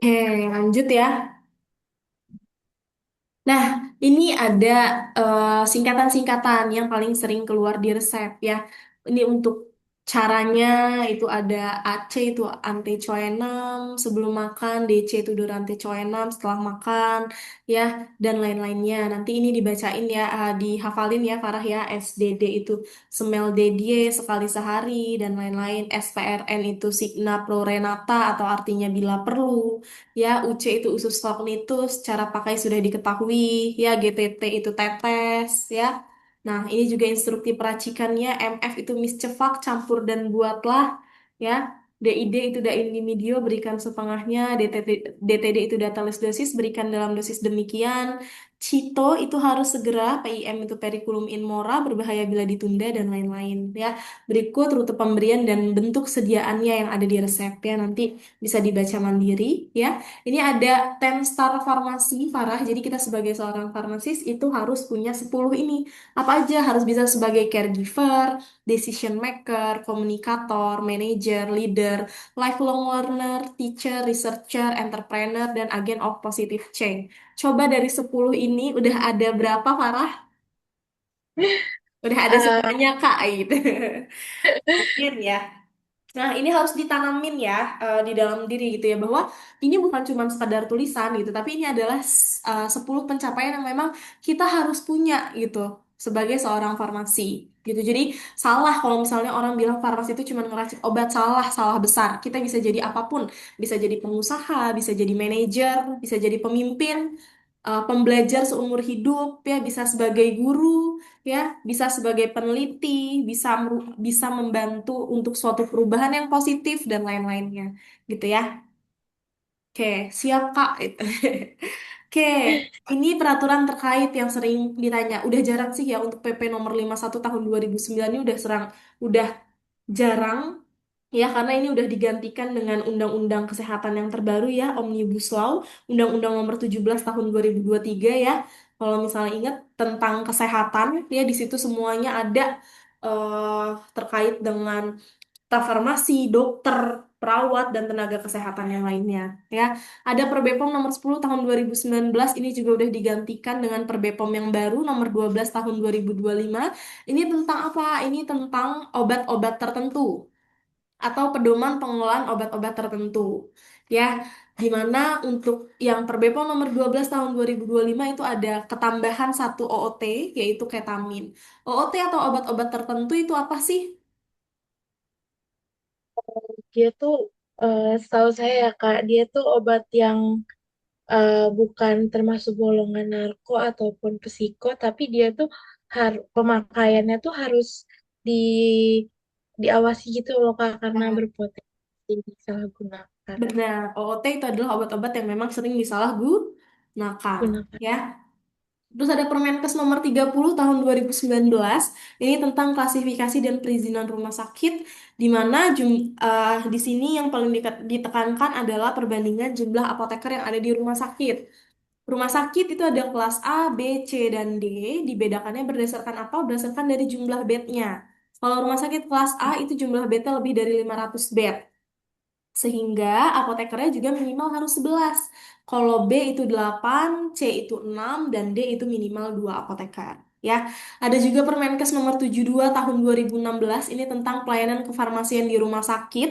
Oke, lanjut ya. Nah, ini ada singkatan-singkatan yang paling sering keluar di resep ya. Ini untuk caranya itu ada AC itu anticoenam sebelum makan, DC itu duranticoenam setelah makan ya, dan lain-lainnya. Nanti ini dibacain ya, dihafalin ya Farah ya. SDD itu Semel Dedie sekali sehari dan lain-lain. SPRN itu Signa Prorenata atau artinya bila perlu. Ya, UC itu usus cognitus, cara pakai sudah diketahui. Ya, GTT itu tetes, ya. Nah, ini juga instrukti peracikannya. MF itu miscevak, campur dan buatlah. Ya, DID itu dainimedio, berikan setengahnya. DTD itu datalis dosis, berikan dalam dosis demikian. Cito itu harus segera, PIM itu periculum in mora, berbahaya bila ditunda, dan lain-lain. Ya, berikut rute pemberian dan bentuk sediaannya yang ada di resep ya. Nanti bisa dibaca mandiri ya. Ini ada 10 star farmasi, Farah. Jadi kita sebagai seorang farmasis itu harus punya 10 ini. Apa aja? Harus bisa sebagai caregiver, decision maker, komunikator, manager, leader, lifelong learner, teacher, researcher, entrepreneur, dan agen of positive change. Coba dari 10 ini udah ada berapa, Farah? Udah ada Eh, semuanya, Kak, gitu. Mungkin ya. Nah, ini harus ditanamin ya di dalam diri gitu ya bahwa ini bukan cuma sekadar tulisan gitu, tapi ini adalah 10 pencapaian yang memang kita harus punya gitu sebagai seorang farmasi gitu. Jadi salah kalau misalnya orang bilang farmasi itu cuma ngeracik obat, salah, salah besar. Kita bisa jadi apapun, bisa jadi pengusaha, bisa jadi manajer, bisa jadi pemimpin, pembelajar seumur hidup ya, bisa sebagai guru ya, bisa sebagai peneliti, bisa membantu untuk suatu perubahan yang positif dan lain-lainnya, gitu ya. Oke, siap Kak. Oke, ini peraturan terkait yang sering ditanya. Udah jarang sih ya untuk PP nomor 51 tahun 2009 ini udah jarang ya karena ini udah digantikan dengan Undang-Undang Kesehatan yang terbaru ya, Omnibus Law, Undang-Undang nomor 17 tahun 2023 ya. Kalau misalnya ingat tentang kesehatan ya di situ semuanya ada eh, terkait dengan staf farmasi, dokter, perawat, dan tenaga kesehatan yang lainnya. Ya, ada Perbepom nomor 10 tahun 2019 ini juga udah digantikan dengan Perbepom yang baru nomor 12 tahun 2025. Ini tentang apa? Ini tentang obat-obat tertentu atau pedoman pengelolaan obat-obat tertentu. Ya, di mana untuk yang Perbepom nomor 12 tahun 2025 itu ada ketambahan satu OOT yaitu ketamin. OOT atau obat-obat tertentu itu apa sih? dia tuh setahu saya ya Kak, dia tuh obat yang bukan termasuk golongan narko ataupun psiko, tapi dia tuh pemakaiannya tuh harus di diawasi gitu loh Kak, karena berpotensi disalahgunakan. Benar, OOT itu adalah obat-obat yang memang sering disalahgunakan. Gunakan. Ya. Terus ada Permenkes nomor 30 tahun 2019. Ini tentang klasifikasi dan perizinan rumah sakit, di mana di sini yang paling ditekankan adalah perbandingan jumlah apoteker yang ada di rumah sakit. Rumah sakit itu ada kelas A, B, C, dan D. Dibedakannya berdasarkan apa? Berdasarkan dari jumlah bednya. Kalau rumah sakit kelas A itu jumlah bednya lebih dari 500 bed. Sehingga apotekernya juga minimal harus 11. Kalau B itu 8, C itu 6, dan D itu minimal 2 apoteker. Ya, ada juga Permenkes nomor 72 tahun 2016 ini tentang pelayanan kefarmasian di rumah sakit.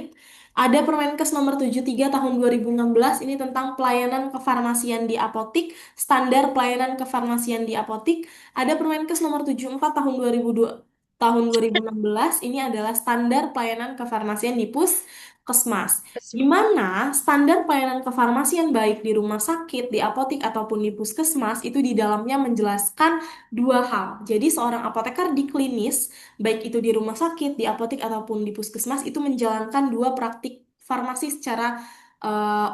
Ada Permenkes nomor 73 tahun 2016 ini tentang pelayanan kefarmasian di apotik, standar pelayanan kefarmasian di apotik. Ada Permenkes nomor 74 tahun 2002 tahun 2016 ini adalah standar pelayanan kefarmasian di puskesmas. Di mana standar pelayanan kefarmasian baik di rumah sakit, di apotik, ataupun di puskesmas itu di dalamnya menjelaskan dua hal. Jadi seorang apoteker di klinis, baik itu di rumah sakit, di apotik, ataupun di puskesmas itu menjalankan dua praktik farmasi secara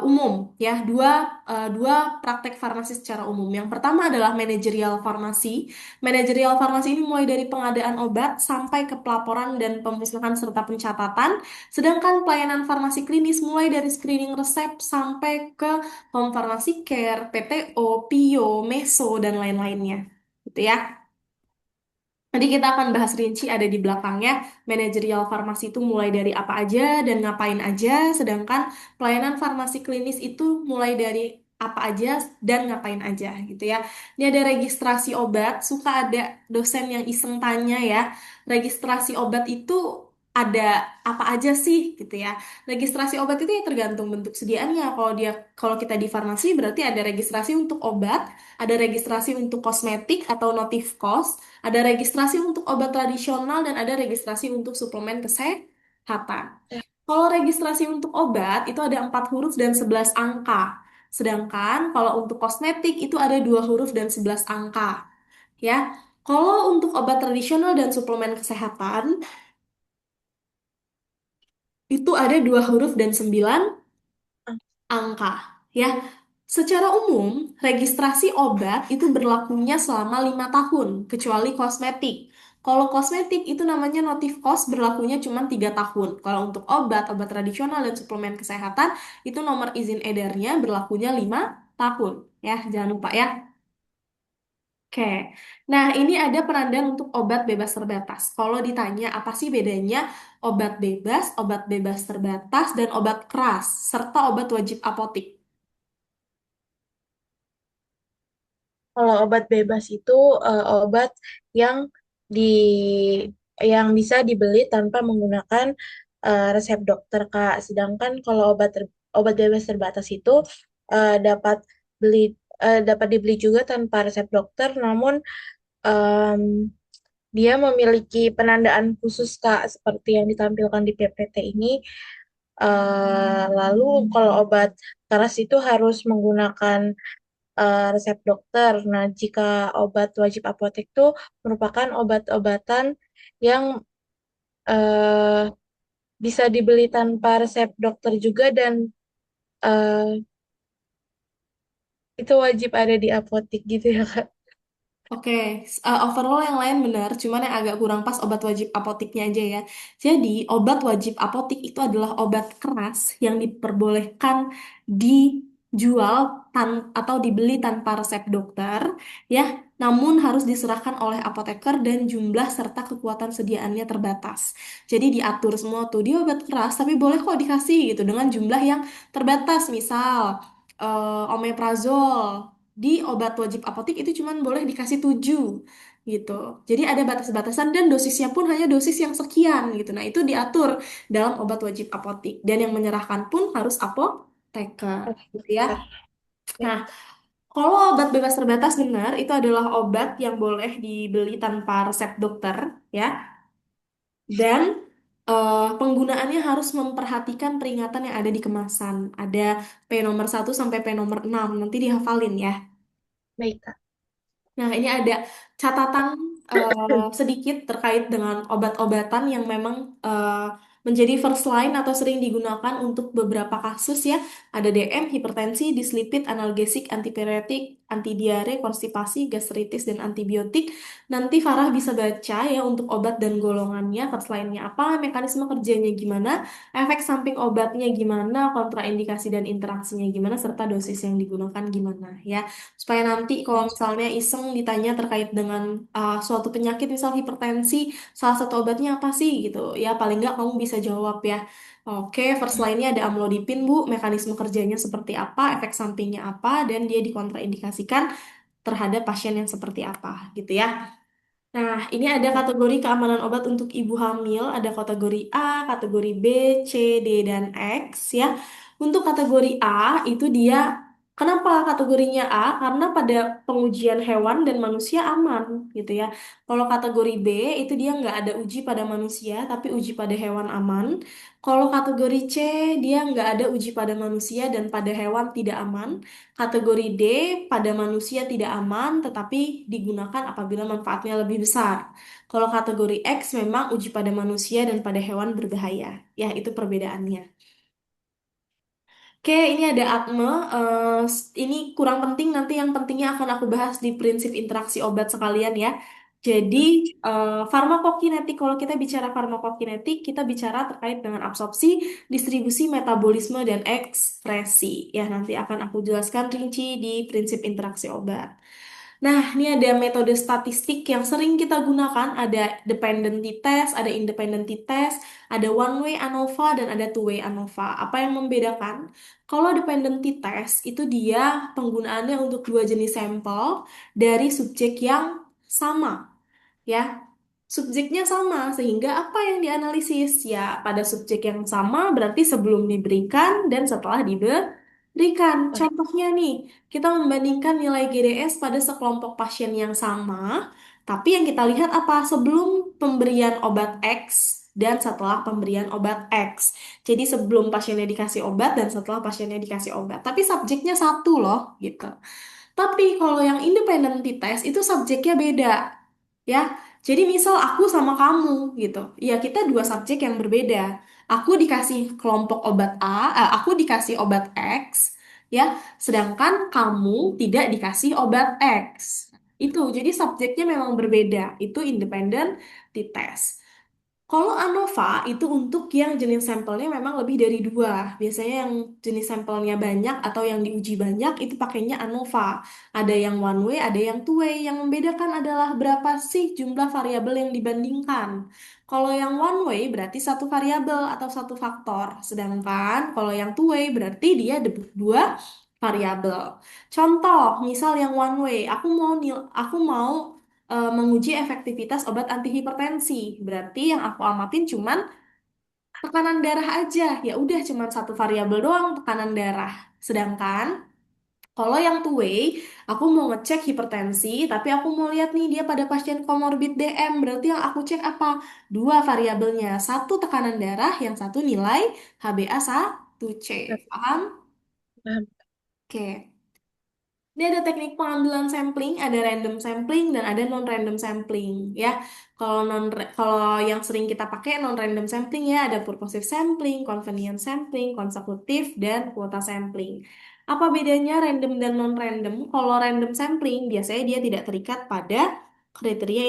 umum ya, dua praktek farmasi secara umum. Yang pertama adalah manajerial farmasi. Manajerial farmasi ini mulai dari pengadaan obat sampai ke pelaporan dan pemusnahan serta pencatatan. Sedangkan pelayanan farmasi klinis mulai dari screening resep sampai ke home pharmacy care, PTO, PIO, MESO, dan lain-lainnya. Gitu ya. Nanti kita akan bahas rinci ada di belakangnya. Manajerial farmasi itu mulai dari apa aja dan ngapain aja, sedangkan pelayanan farmasi klinis itu mulai dari apa aja dan ngapain aja gitu ya. Ini ada registrasi obat, suka ada dosen yang iseng tanya ya, registrasi obat itu ada apa aja sih gitu ya. Registrasi obat itu ya tergantung bentuk sediaannya. Kalau kita di farmasi berarti ada registrasi untuk obat, ada registrasi untuk kosmetik atau notif kos, ada registrasi untuk obat tradisional dan ada registrasi untuk suplemen kesehatan. Kalau registrasi untuk obat itu ada 4 huruf dan 11 angka. Sedangkan kalau untuk kosmetik itu ada 2 huruf dan 11 angka. Ya. Kalau untuk obat tradisional dan suplemen kesehatan itu ada 2 huruf dan 9 angka. Ya. Secara umum, registrasi obat itu berlakunya selama 5 tahun, kecuali kosmetik. Kalau kosmetik itu namanya notif kos berlakunya cuma 3 tahun. Kalau untuk obat, obat tradisional dan suplemen kesehatan itu nomor izin edarnya berlakunya 5 tahun. Ya, jangan lupa ya. Oke. Nah, ini ada penanda untuk obat bebas terbatas. Kalau ditanya apa sih bedanya obat bebas terbatas, dan obat keras, serta obat wajib apotik. Kalau obat bebas itu obat yang di yang bisa dibeli tanpa menggunakan resep dokter, Kak. Sedangkan kalau obat bebas terbatas itu dapat beli dapat dibeli juga tanpa resep dokter, namun em, dia memiliki penandaan khusus, Kak, seperti yang ditampilkan di PPT ini. Lalu kalau obat keras itu harus menggunakan resep dokter. Nah, jika obat wajib apotek itu merupakan obat-obatan yang eh, bisa dibeli tanpa resep dokter juga dan eh, itu wajib ada di apotek gitu ya, Kak. Oke, overall yang lain benar, cuman yang agak kurang pas obat wajib apotiknya aja ya. Jadi, obat wajib apotik itu adalah obat keras yang diperbolehkan dijual atau dibeli tanpa resep dokter, ya. Namun harus diserahkan oleh apoteker dan jumlah serta kekuatan sediaannya terbatas. Jadi diatur semua tuh, dia obat keras, tapi boleh kok dikasih gitu dengan jumlah yang terbatas. Misal, omeprazol di obat wajib apotik itu cuman boleh dikasih 7 gitu. Jadi ada batas-batasan dan dosisnya pun hanya dosis yang sekian gitu. Nah, itu diatur dalam obat wajib apotik dan yang menyerahkan pun harus apoteker gitu ya. Apoteker. Ya, Nah, kalau obat bebas terbatas benar itu adalah obat yang boleh dibeli tanpa resep dokter ya, dan penggunaannya harus memperhatikan peringatan yang ada di kemasan. Ada P nomor 1 sampai P nomor 6, nanti dihafalin ya. baik, Kak. Nah, ini ada catatan sedikit terkait dengan obat-obatan yang memang menjadi first line atau sering digunakan untuk beberapa kasus ya. Ada DM, hipertensi, dislipid, analgesik, antipiretik, antidiare, konstipasi, gastritis, dan antibiotik. Nanti Farah bisa baca ya untuk obat dan golongannya, first line-nya apa, mekanisme kerjanya gimana, efek samping obatnya gimana, kontraindikasi dan interaksinya gimana, serta dosis yang digunakan gimana ya, supaya nanti kalau misalnya iseng ditanya terkait dengan suatu penyakit misal hipertensi, salah satu obatnya apa sih gitu ya, paling nggak kamu bisa jawab ya. Oke, first line-nya ada amlodipin Bu, mekanisme kerjanya seperti apa, efek sampingnya apa, dan dia dikontraindikasikan terhadap pasien yang seperti apa gitu ya. Nah, ini ada kategori keamanan obat untuk ibu hamil, ada kategori A, kategori B, C, D, dan X ya. Untuk kategori A itu dia, kenapa kategorinya A? Karena pada pengujian hewan dan manusia aman gitu ya. Kalau kategori B itu dia nggak ada uji pada manusia, tapi uji pada hewan aman. Kalau kategori C dia nggak ada uji pada manusia dan pada hewan tidak aman. Kategori D pada manusia tidak aman, tetapi digunakan apabila manfaatnya lebih besar. Kalau kategori X memang uji pada manusia dan pada hewan berbahaya. Ya, itu perbedaannya. Oke, ini ada ATME. Ini kurang penting, nanti yang pentingnya akan aku bahas di prinsip interaksi obat sekalian ya. Jadi, farmakokinetik, kalau kita bicara farmakokinetik, kita bicara terkait dengan absorpsi, distribusi, metabolisme, dan ekspresi. Ya, nanti akan aku jelaskan rinci di prinsip interaksi obat. Nah, ini ada metode statistik yang sering kita gunakan, ada dependency test, ada independent test, ada one way ANOVA, dan ada two way ANOVA. Apa yang membedakan? Kalau dependency test, itu dia penggunaannya untuk dua jenis sampel dari subjek yang sama, ya. Subjeknya sama, sehingga apa yang dianalisis? Ya, pada subjek yang sama berarti sebelum diberikan dan setelah diberikan. Oh, Contohnya nih, kita membandingkan nilai GDS pada sekelompok pasien yang sama, tapi yang kita lihat apa? Sebelum pemberian obat X dan setelah pemberian obat X. Jadi sebelum pasiennya dikasih obat dan setelah pasiennya dikasih obat. Tapi subjeknya satu loh, gitu. Tapi kalau yang independent test itu subjeknya beda. Ya, jadi misal aku sama kamu gitu. Ya, kita dua subjek yang berbeda. Aku dikasih kelompok obat A, aku dikasih obat X, ya, sedangkan kamu tidak dikasih obat X. Itu, jadi subjeknya memang berbeda. Itu independent test. Kalau ANOVA itu untuk yang jenis sampelnya memang lebih dari dua. Biasanya yang jenis sampelnya banyak atau yang diuji banyak itu pakainya ANOVA. Ada yang one way, ada yang two way. Yang membedakan adalah berapa sih jumlah variabel yang dibandingkan. Kalau yang one way berarti satu variabel atau satu faktor. Sedangkan kalau yang two way berarti dia ada dua variabel. Contoh, misal yang one way, aku mau menguji efektivitas obat antihipertensi. Berarti yang aku amatin cuman tekanan darah aja. Ya udah cuman satu variabel doang tekanan darah. Sedangkan kalau yang two way, aku mau ngecek hipertensi, tapi aku mau lihat nih dia pada pasien komorbid DM. Berarti yang aku cek apa? Dua variabelnya. Satu tekanan darah, yang satu nilai HbA1c. Paham? paham. Oke. Ini ada teknik pengambilan sampling, ada random sampling dan ada non-random sampling ya. Kalau yang sering kita pakai non-random sampling ya ada purposive sampling, convenience sampling, konsekutif dan kuota sampling. Apa bedanya random dan non-random? Kalau random sampling biasanya dia tidak terikat pada kriteria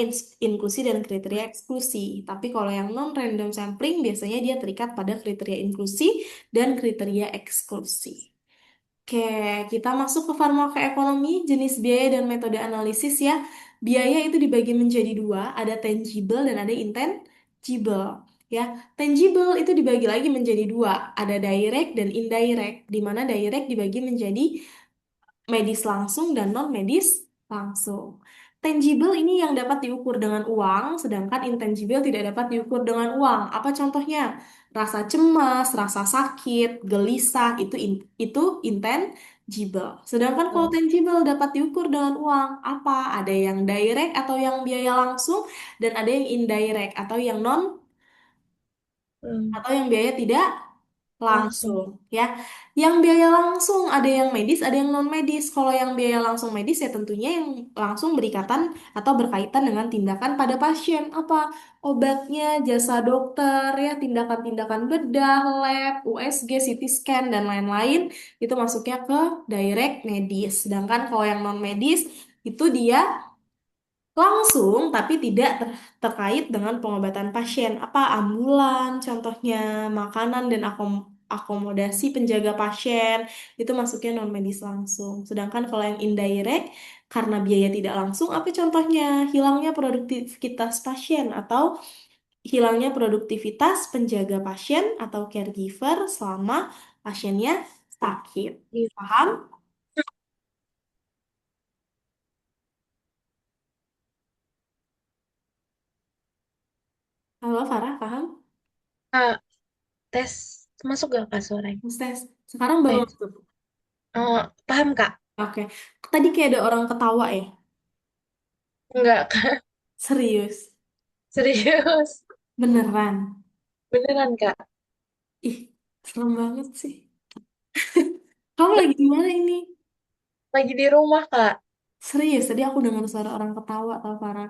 inklusi dan kriteria eksklusi. Tapi kalau yang non-random sampling biasanya dia terikat pada kriteria inklusi dan kriteria eksklusi. Oke, kita masuk ke farmakoekonomi, jenis biaya dan metode analisis ya. Biaya itu dibagi menjadi dua, ada tangible dan ada intangible. Ya, tangible itu dibagi lagi menjadi dua, ada direct dan indirect, di mana direct dibagi menjadi medis langsung dan non-medis langsung. Tangible ini yang dapat diukur dengan uang, sedangkan intangible tidak dapat diukur dengan uang. Apa contohnya? Rasa cemas, rasa sakit, gelisah, itu intangible. Sedangkan kalau Oh, tangible dapat diukur dengan uang. Apa? Ada yang direct atau yang biaya langsung, dan ada yang indirect atau yang non hmm, atau yang biaya tidak langsung. langsung ya. Yang biaya langsung ada yang medis, ada yang non medis. Kalau yang biaya langsung medis ya tentunya yang langsung berikatan atau berkaitan dengan tindakan pada pasien. Apa? Obatnya, jasa dokter ya, tindakan-tindakan bedah, lab, USG, CT scan dan lain-lain itu masuknya ke direct medis. Sedangkan kalau yang non medis itu dia langsung tapi tidak terkait dengan pengobatan pasien. Apa ambulan, contohnya makanan dan akomodasi penjaga pasien itu masuknya non medis langsung. Sedangkan kalau yang indirect karena biaya tidak langsung, apa contohnya? Hilangnya produktivitas pasien atau hilangnya produktivitas penjaga pasien atau caregiver selama pasiennya sakit. Iya. Paham? Halo Farah, paham? Kak, tes masuk gak kak suaranya? Tes. Sekarang baru Eh, masuk. paham kak? Oke. Tadi kayak ada orang ketawa ya? Enggak kak, Serius? serius. Beneran? Beneran kak. Ih, serem banget sih. Kamu lagi di mana ini? Lagi di rumah kak. Serius, tadi aku dengar suara orang ketawa tau Farah.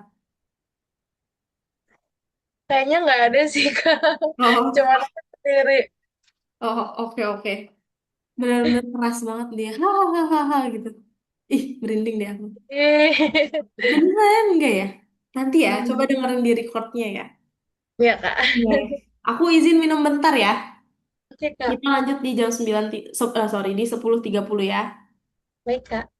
Kayaknya nggak ada sih kak. Oh, Cuma aku sendiri. oh, oke, oke. Benar-benar keras banget dia. Hahaha gitu. Ih, merinding deh aku. Eh, Beneran enggak ya? Nanti ya, coba bener. dengerin di recordnya ya. Ya kak. Oke. Aku izin minum bentar ya. Oke kak. Kita lanjut di jam 9, sorry, di 10.30 ya. Baik kak.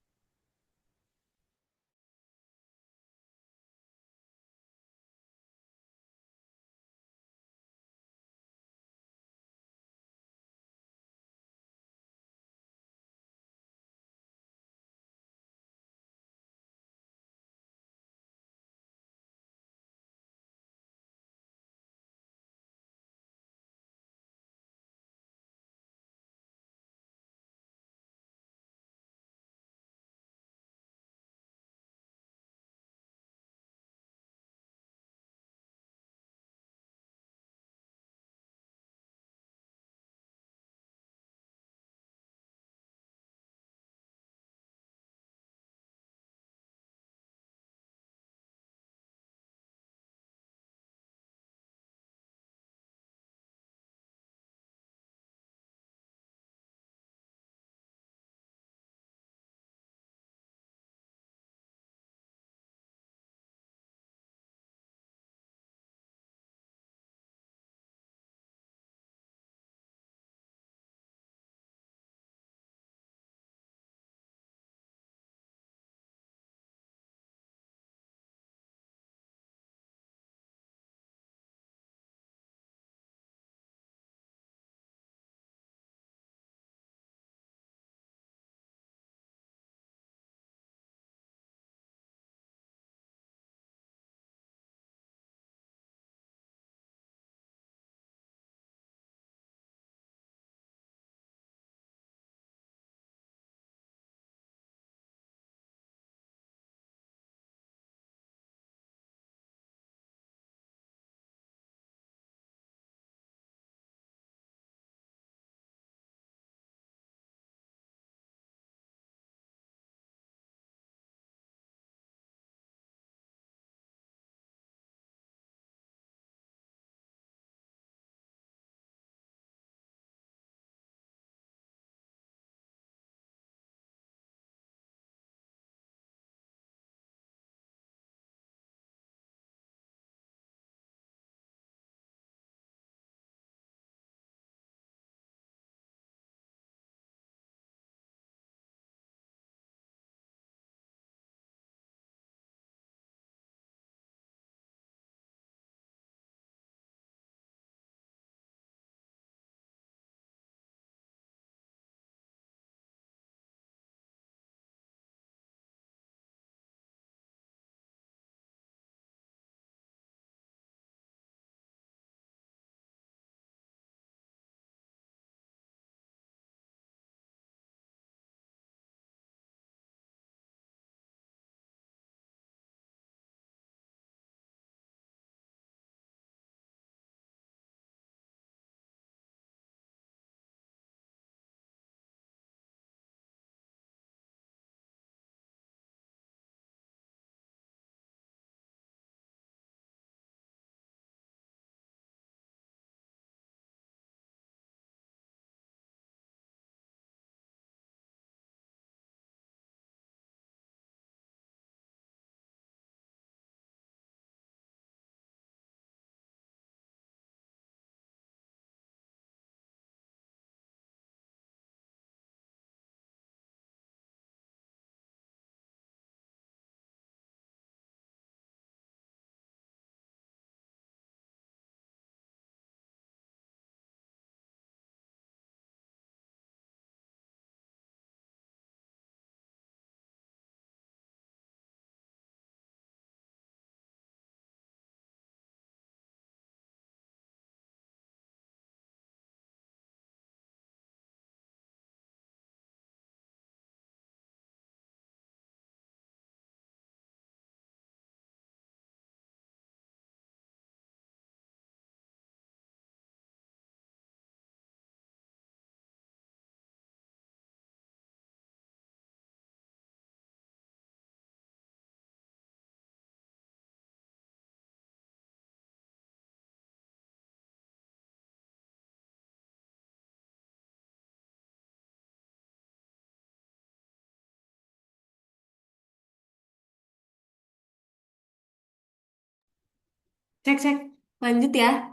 Cek, cek. Lanjut ya.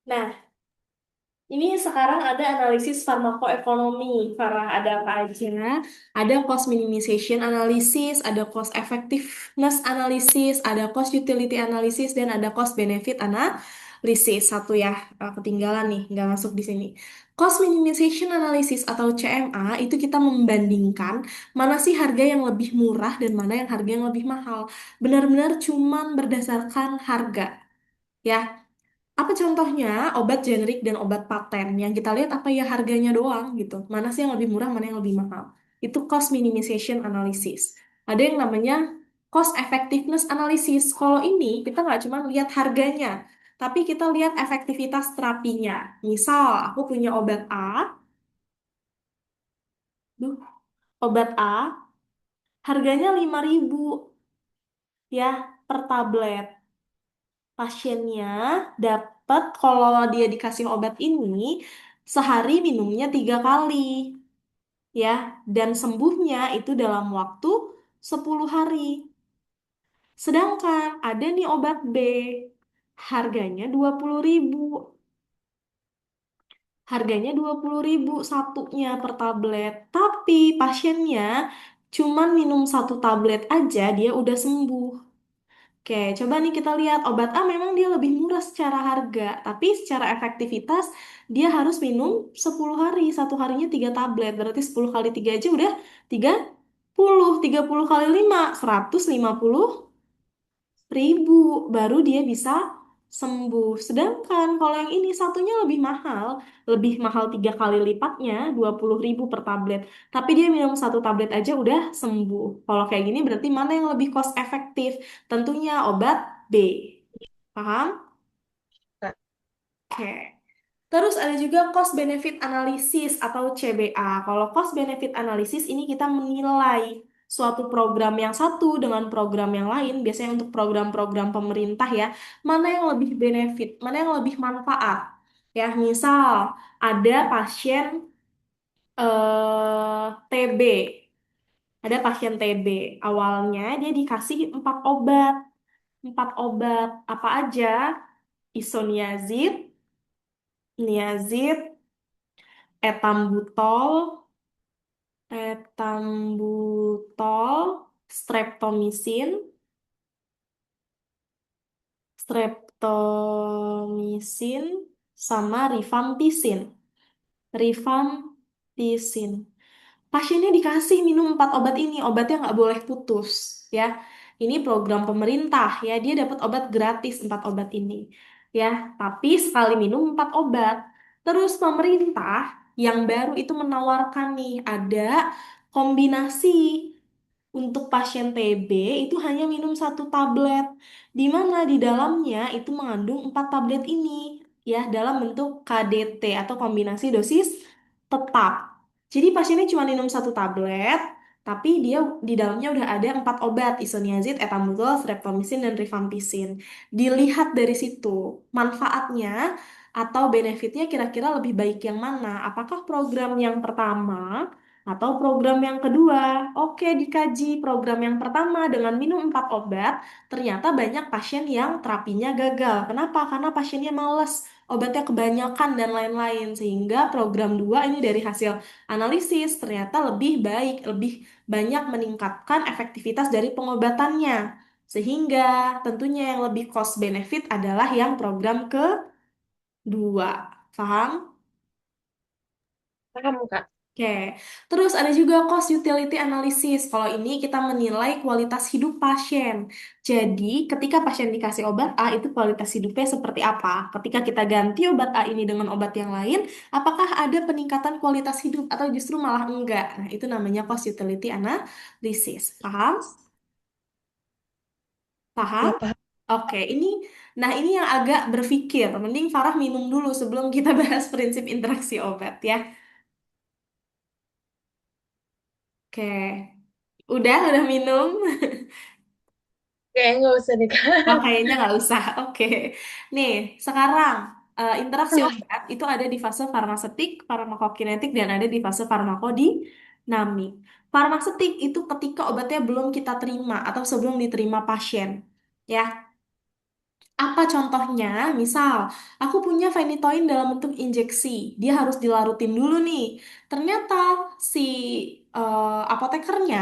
Nah, ini sekarang ada analisis farmakoekonomi. Farah, ada apa aja? Ada cost minimization analysis, ada cost effectiveness analysis, ada cost utility analysis, dan ada cost benefit analysis. Satu ya, ketinggalan nih, nggak masuk di sini. Cost minimization analysis atau CMA itu kita membandingkan mana sih harga yang lebih murah dan mana yang harga yang lebih mahal. Benar-benar cuman berdasarkan harga. Ya, apa contohnya obat generik dan obat paten? Yang kita lihat apa ya harganya doang gitu. Mana sih yang lebih murah, mana yang lebih mahal? Itu cost minimization analysis. Ada yang namanya cost effectiveness analysis. Kalau ini kita nggak cuma lihat harganya, tapi kita lihat efektivitas terapinya. Misal aku punya obat A, duh, obat A harganya 5.000 ya per tablet. Pasiennya dapat kalau dia dikasih obat ini sehari minumnya 3 kali ya dan sembuhnya itu dalam waktu 10 hari. Sedangkan ada nih obat B harganya 20.000. Harganya 20.000 satunya per tablet. Tapi pasiennya cuman minum satu tablet aja dia udah sembuh. Oke, coba nih kita lihat obat A memang dia lebih murah secara harga, tapi secara efektivitas dia harus minum 10 hari, satu harinya 3 tablet, berarti 10 kali 3 aja udah 30 kali 5, 150.000, baru dia bisa sembuh. Sedangkan kalau yang ini satunya lebih mahal 3 kali lipatnya, 20.000 per tablet, tapi dia minum satu tablet aja udah sembuh. Kalau kayak gini berarti mana yang lebih cost efektif? Tentunya obat B. Paham? Kak. Oke. Terus ada juga cost benefit analysis atau CBA. Kalau cost benefit analysis ini kita menilai suatu program yang satu dengan program yang lain, biasanya untuk program-program pemerintah ya, mana yang lebih benefit, mana yang lebih manfaat. Ya, misal ada pasien TB, ada pasien TB. Awalnya dia dikasih 4 obat. 4 obat apa aja? Isoniazid, niazid, etambutol, etambutol, streptomisin, streptomisin, sama rifampicin. Rifampicin. Pasiennya dikasih minum 4 obat ini, obatnya nggak boleh putus, ya. Ini program pemerintah, ya. Dia dapat obat gratis 4 obat ini, ya. Tapi sekali minum 4 obat. Terus pemerintah yang baru itu menawarkan nih ada kombinasi untuk pasien TB itu hanya minum satu tablet, di mana di dalamnya itu mengandung 4 tablet ini, ya, dalam bentuk KDT atau kombinasi dosis tetap. Jadi pasiennya cuma minum satu tablet, tapi dia di dalamnya udah ada 4 obat, isoniazid, etambutol, streptomycin, dan rifampicin. Dilihat dari situ, manfaatnya atau benefitnya kira-kira lebih baik yang mana? Apakah program yang pertama atau program yang kedua? Oke, dikaji program yang pertama dengan minum 4 obat, ternyata banyak pasien yang terapinya gagal. Kenapa? Karena pasiennya males, obatnya kebanyakan dan lain-lain. Sehingga program 2 ini dari hasil analisis ternyata lebih baik, lebih banyak meningkatkan efektivitas dari pengobatannya. Sehingga tentunya yang lebih cost benefit adalah yang program kedua. Paham? Paham, Kak. Oke, terus ada juga cost utility analysis. Kalau ini kita menilai kualitas hidup pasien. Jadi, ketika pasien dikasih obat A, itu kualitas hidupnya seperti apa? Ketika kita ganti obat A ini dengan obat yang lain, apakah ada peningkatan kualitas hidup atau justru malah enggak? Nah, itu namanya cost utility analysis. Paham? Paham? Ya, paham. Oke, ini yang agak berpikir. Mending Farah minum dulu sebelum kita bahas prinsip interaksi obat ya. Oke. Udah minum? Kayaknya nggak usah deh, Oh, Kak. kayaknya nggak usah. Oke. Nih, sekarang interaksi obat itu ada di fase farmasetik, farmakokinetik, dan ada di fase farmakodinamik. Farmasetik itu ketika obatnya belum kita terima atau sebelum diterima pasien. Ya, Apa contohnya? Misal, aku punya phenytoin dalam bentuk injeksi. Dia harus dilarutin dulu nih. Ternyata si apotekernya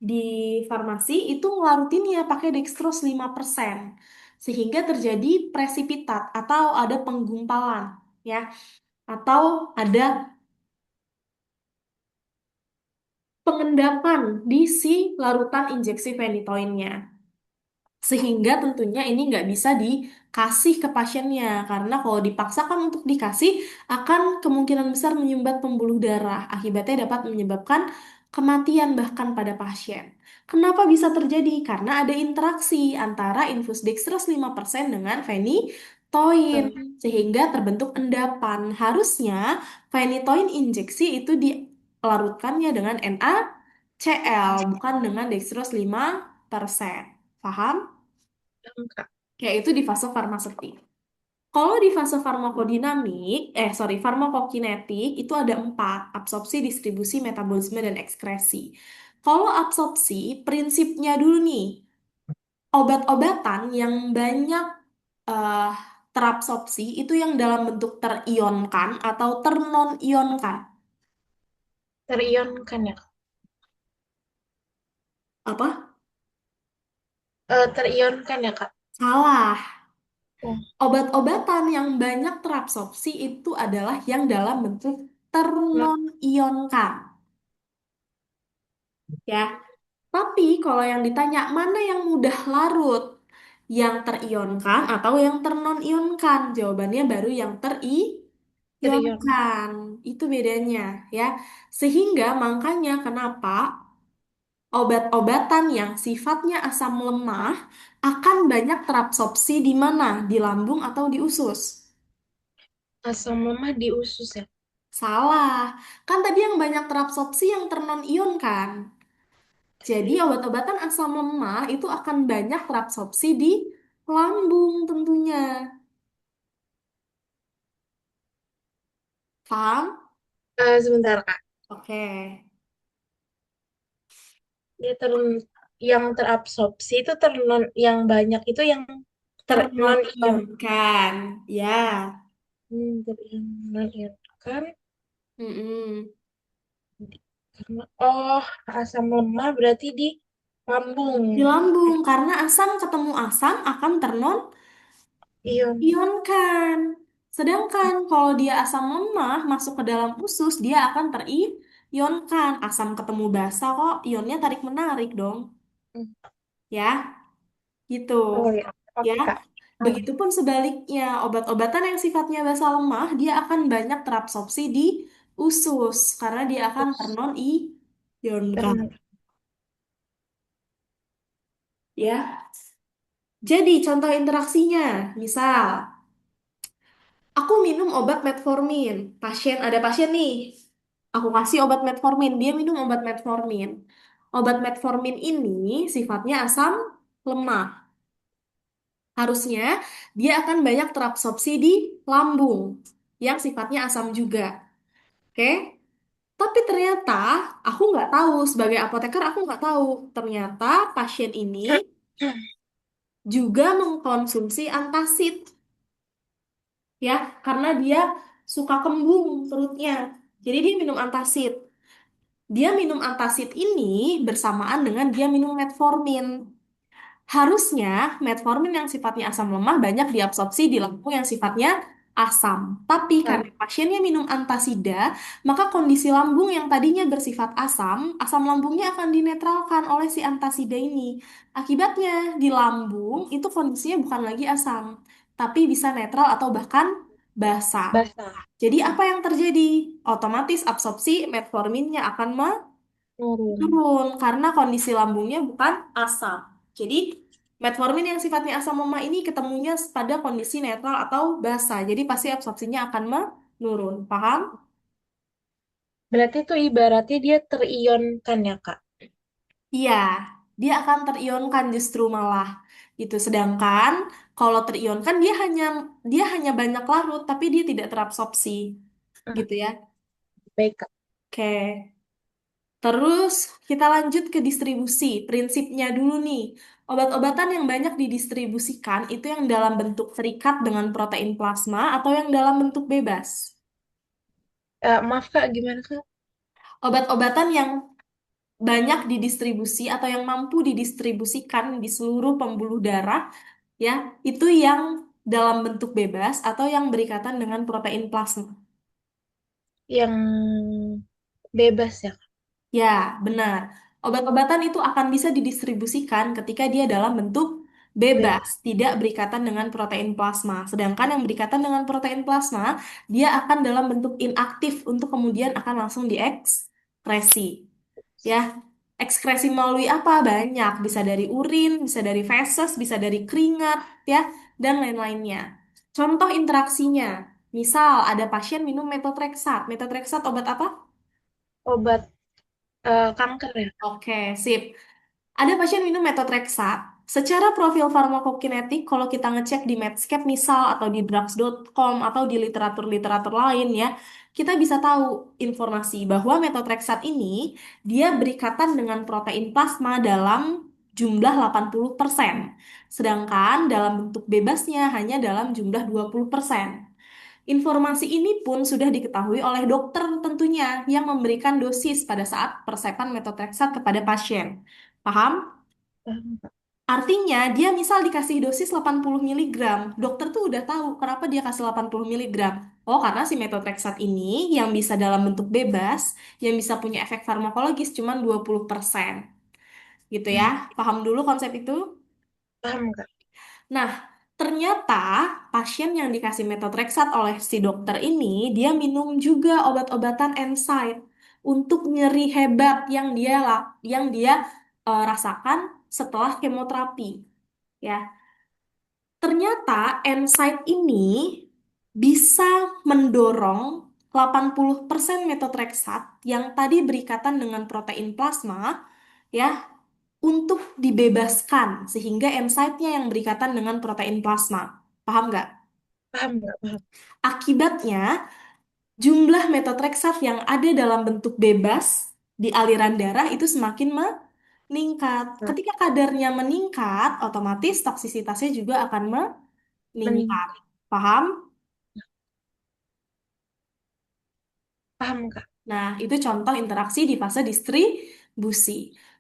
di farmasi itu ngelarutinnya pakai dextrose 5%. Sehingga terjadi presipitat atau ada penggumpalan, ya. Atau ada pengendapan di si larutan injeksi phenytoinnya. Sehingga tentunya ini nggak bisa dikasih ke pasiennya, karena kalau dipaksakan untuk dikasih, akan kemungkinan besar menyumbat pembuluh darah. Akibatnya dapat menyebabkan kematian bahkan pada pasien. Kenapa bisa terjadi? Karena ada interaksi antara infus dextrose 5% dengan phenytoin, Betul. sehingga terbentuk endapan. Harusnya phenytoin injeksi itu dilarutkannya dengan NaCl, bukan dengan dextrose 5%. Paham? Kak. Yaitu di fase farmaseutik. Kalau di fase farmakodinamik, farmakokinetik itu ada empat, absorpsi, distribusi, metabolisme, dan ekskresi. Kalau absorpsi, prinsipnya dulu nih, obat-obatan yang banyak eh, terabsorpsi itu yang dalam bentuk terionkan atau ternon-ionkan. Terionkan ya, Kak? Apa? Terionkan ya, Kak? Salah. Oh, Obat-obatan yang banyak terabsorpsi itu adalah yang dalam bentuk nah, ternon-ionkan. Ya, tapi kalau yang ditanya mana yang mudah larut, yang terionkan atau yang ternon-ionkan, jawabannya baru yang terion. terionkan. Itu bedanya, ya. Sehingga makanya kenapa obat-obatan yang sifatnya asam lemah akan banyak terabsorpsi di mana? Di lambung atau di usus? Asam lemah di usus ya. Salah. Kan tadi yang banyak terabsorpsi yang ternon-ion kan? Jadi Oke. obat-obatan asam lemah itu akan banyak terabsorpsi di lambung tentunya. Paham? Sebentar, Kak. Oke. Dia yang terabsorpsi itu yang banyak itu yang ternon ion. Ternon-ionkan. Ya. Ternon ion kan Mm-mm. karena asam lemah berarti di lambung. Di lambung, karena asam ketemu asam akan Ion. ternon-ionkan. Sedangkan kalau dia asam lemah masuk ke dalam usus, dia akan terionkan. Asam ketemu basa kok, ionnya tarik-menarik dong. Ya. Gitu. Oh ya, Ya, oke Kak. Hmm. begitupun sebaliknya, obat-obatan yang sifatnya basa lemah, dia akan banyak terabsorpsi di usus, karena dia akan Terus ternon-ionkan. ternon. Ya, jadi contoh interaksinya, misal, aku minum obat metformin, ada pasien nih, aku kasih obat metformin, dia minum obat metformin. Obat metformin ini sifatnya asam lemah. Harusnya dia akan banyak terabsorpsi di lambung yang sifatnya asam juga. Oke? Tapi ternyata aku nggak tahu, sebagai apoteker aku nggak tahu. Ternyata pasien ini juga mengkonsumsi antasid, ya, karena dia suka kembung perutnya. Jadi dia minum antasid. Dia minum antasid ini bersamaan dengan dia minum metformin. Harusnya metformin yang sifatnya asam lemah banyak diabsorpsi di lambung yang sifatnya asam. Tapi karena pasiennya minum antasida, maka kondisi lambung yang tadinya bersifat asam, asam lambungnya akan dinetralkan oleh si antasida ini. Akibatnya di lambung itu kondisinya bukan lagi asam, tapi bisa netral atau bahkan basa. Basah. Jadi apa yang terjadi? Otomatis absorpsi metforminnya akan Turun. turun karena kondisi lambungnya bukan asam. Jadi metformin yang sifatnya asam lemah ini ketemunya pada kondisi netral atau basa. Jadi pasti absorpsinya akan menurun. Paham? Berarti itu ibaratnya dia terionkan ya, Kak? Iya, dia akan terionkan justru malah gitu. Sedangkan kalau terionkan dia hanya banyak larut tapi dia tidak terabsorpsi Hmm, gitu ya. baik, Kak. Oke. Terus kita lanjut ke distribusi. Prinsipnya dulu nih. Obat-obatan yang banyak didistribusikan itu yang dalam bentuk terikat dengan protein plasma atau yang dalam bentuk bebas. Maaf Kak, gimana Kak? Obat-obatan yang banyak didistribusi atau yang mampu didistribusikan di seluruh pembuluh darah, ya, itu yang dalam bentuk bebas atau yang berikatan dengan protein plasma. Yang bebas ya Kak? Ya, benar. Obat-obatan itu akan bisa didistribusikan ketika dia dalam bentuk bebas, Bebas. tidak berikatan dengan protein plasma. Sedangkan yang berikatan dengan protein plasma, dia akan dalam bentuk inaktif untuk kemudian akan langsung diekskresi. Ya, ekskresi melalui apa? Banyak, bisa dari urin, bisa dari feses, bisa dari keringat, ya, dan lain-lainnya. Contoh interaksinya, misal ada pasien minum metotrexat. Metotrexat obat apa? Obat kanker ya Kak? Oke, sip. Ada pasien minum metotrexat. Secara profil farmakokinetik, kalau kita ngecek di Medscape misal, atau di drugs.com, atau di literatur-literatur lain ya, kita bisa tahu informasi bahwa metotrexat ini, dia berikatan dengan protein plasma dalam jumlah 80%. Sedangkan dalam bentuk bebasnya hanya dalam jumlah 20%. Informasi ini pun sudah diketahui oleh dokter tentunya yang memberikan dosis pada saat persepan metotrexat kepada pasien. Paham? Paham, Kak. Artinya dia misal dikasih dosis 80 miligram, dokter tuh udah tahu kenapa dia kasih 80 miligram. Oh, karena si metotrexat ini yang bisa dalam bentuk bebas, yang bisa punya efek farmakologis cuma 20%. Gitu ya. Hmm, Paham dulu konsep itu? paham Kak. Nah, ternyata pasien yang dikasih metotrexat oleh si dokter ini, dia minum juga obat-obatan NSAID untuk nyeri hebat yang dia rasakan setelah kemoterapi. Ya, ternyata NSAID ini bisa mendorong 80% metotrexat yang tadi berikatan dengan protein plasma, ya, untuk dibebaskan sehingga NSAID-nya yang berikatan dengan protein plasma. Paham nggak? Paham Kak, paham. Akibatnya, jumlah metotrexat yang ada dalam bentuk bebas di aliran darah itu semakin meningkat. Kak, Ketika kadarnya meningkat, otomatis toksisitasnya juga akan mening meningkat. Paham? paham Kak. Nah, itu contoh interaksi di fase distribusi.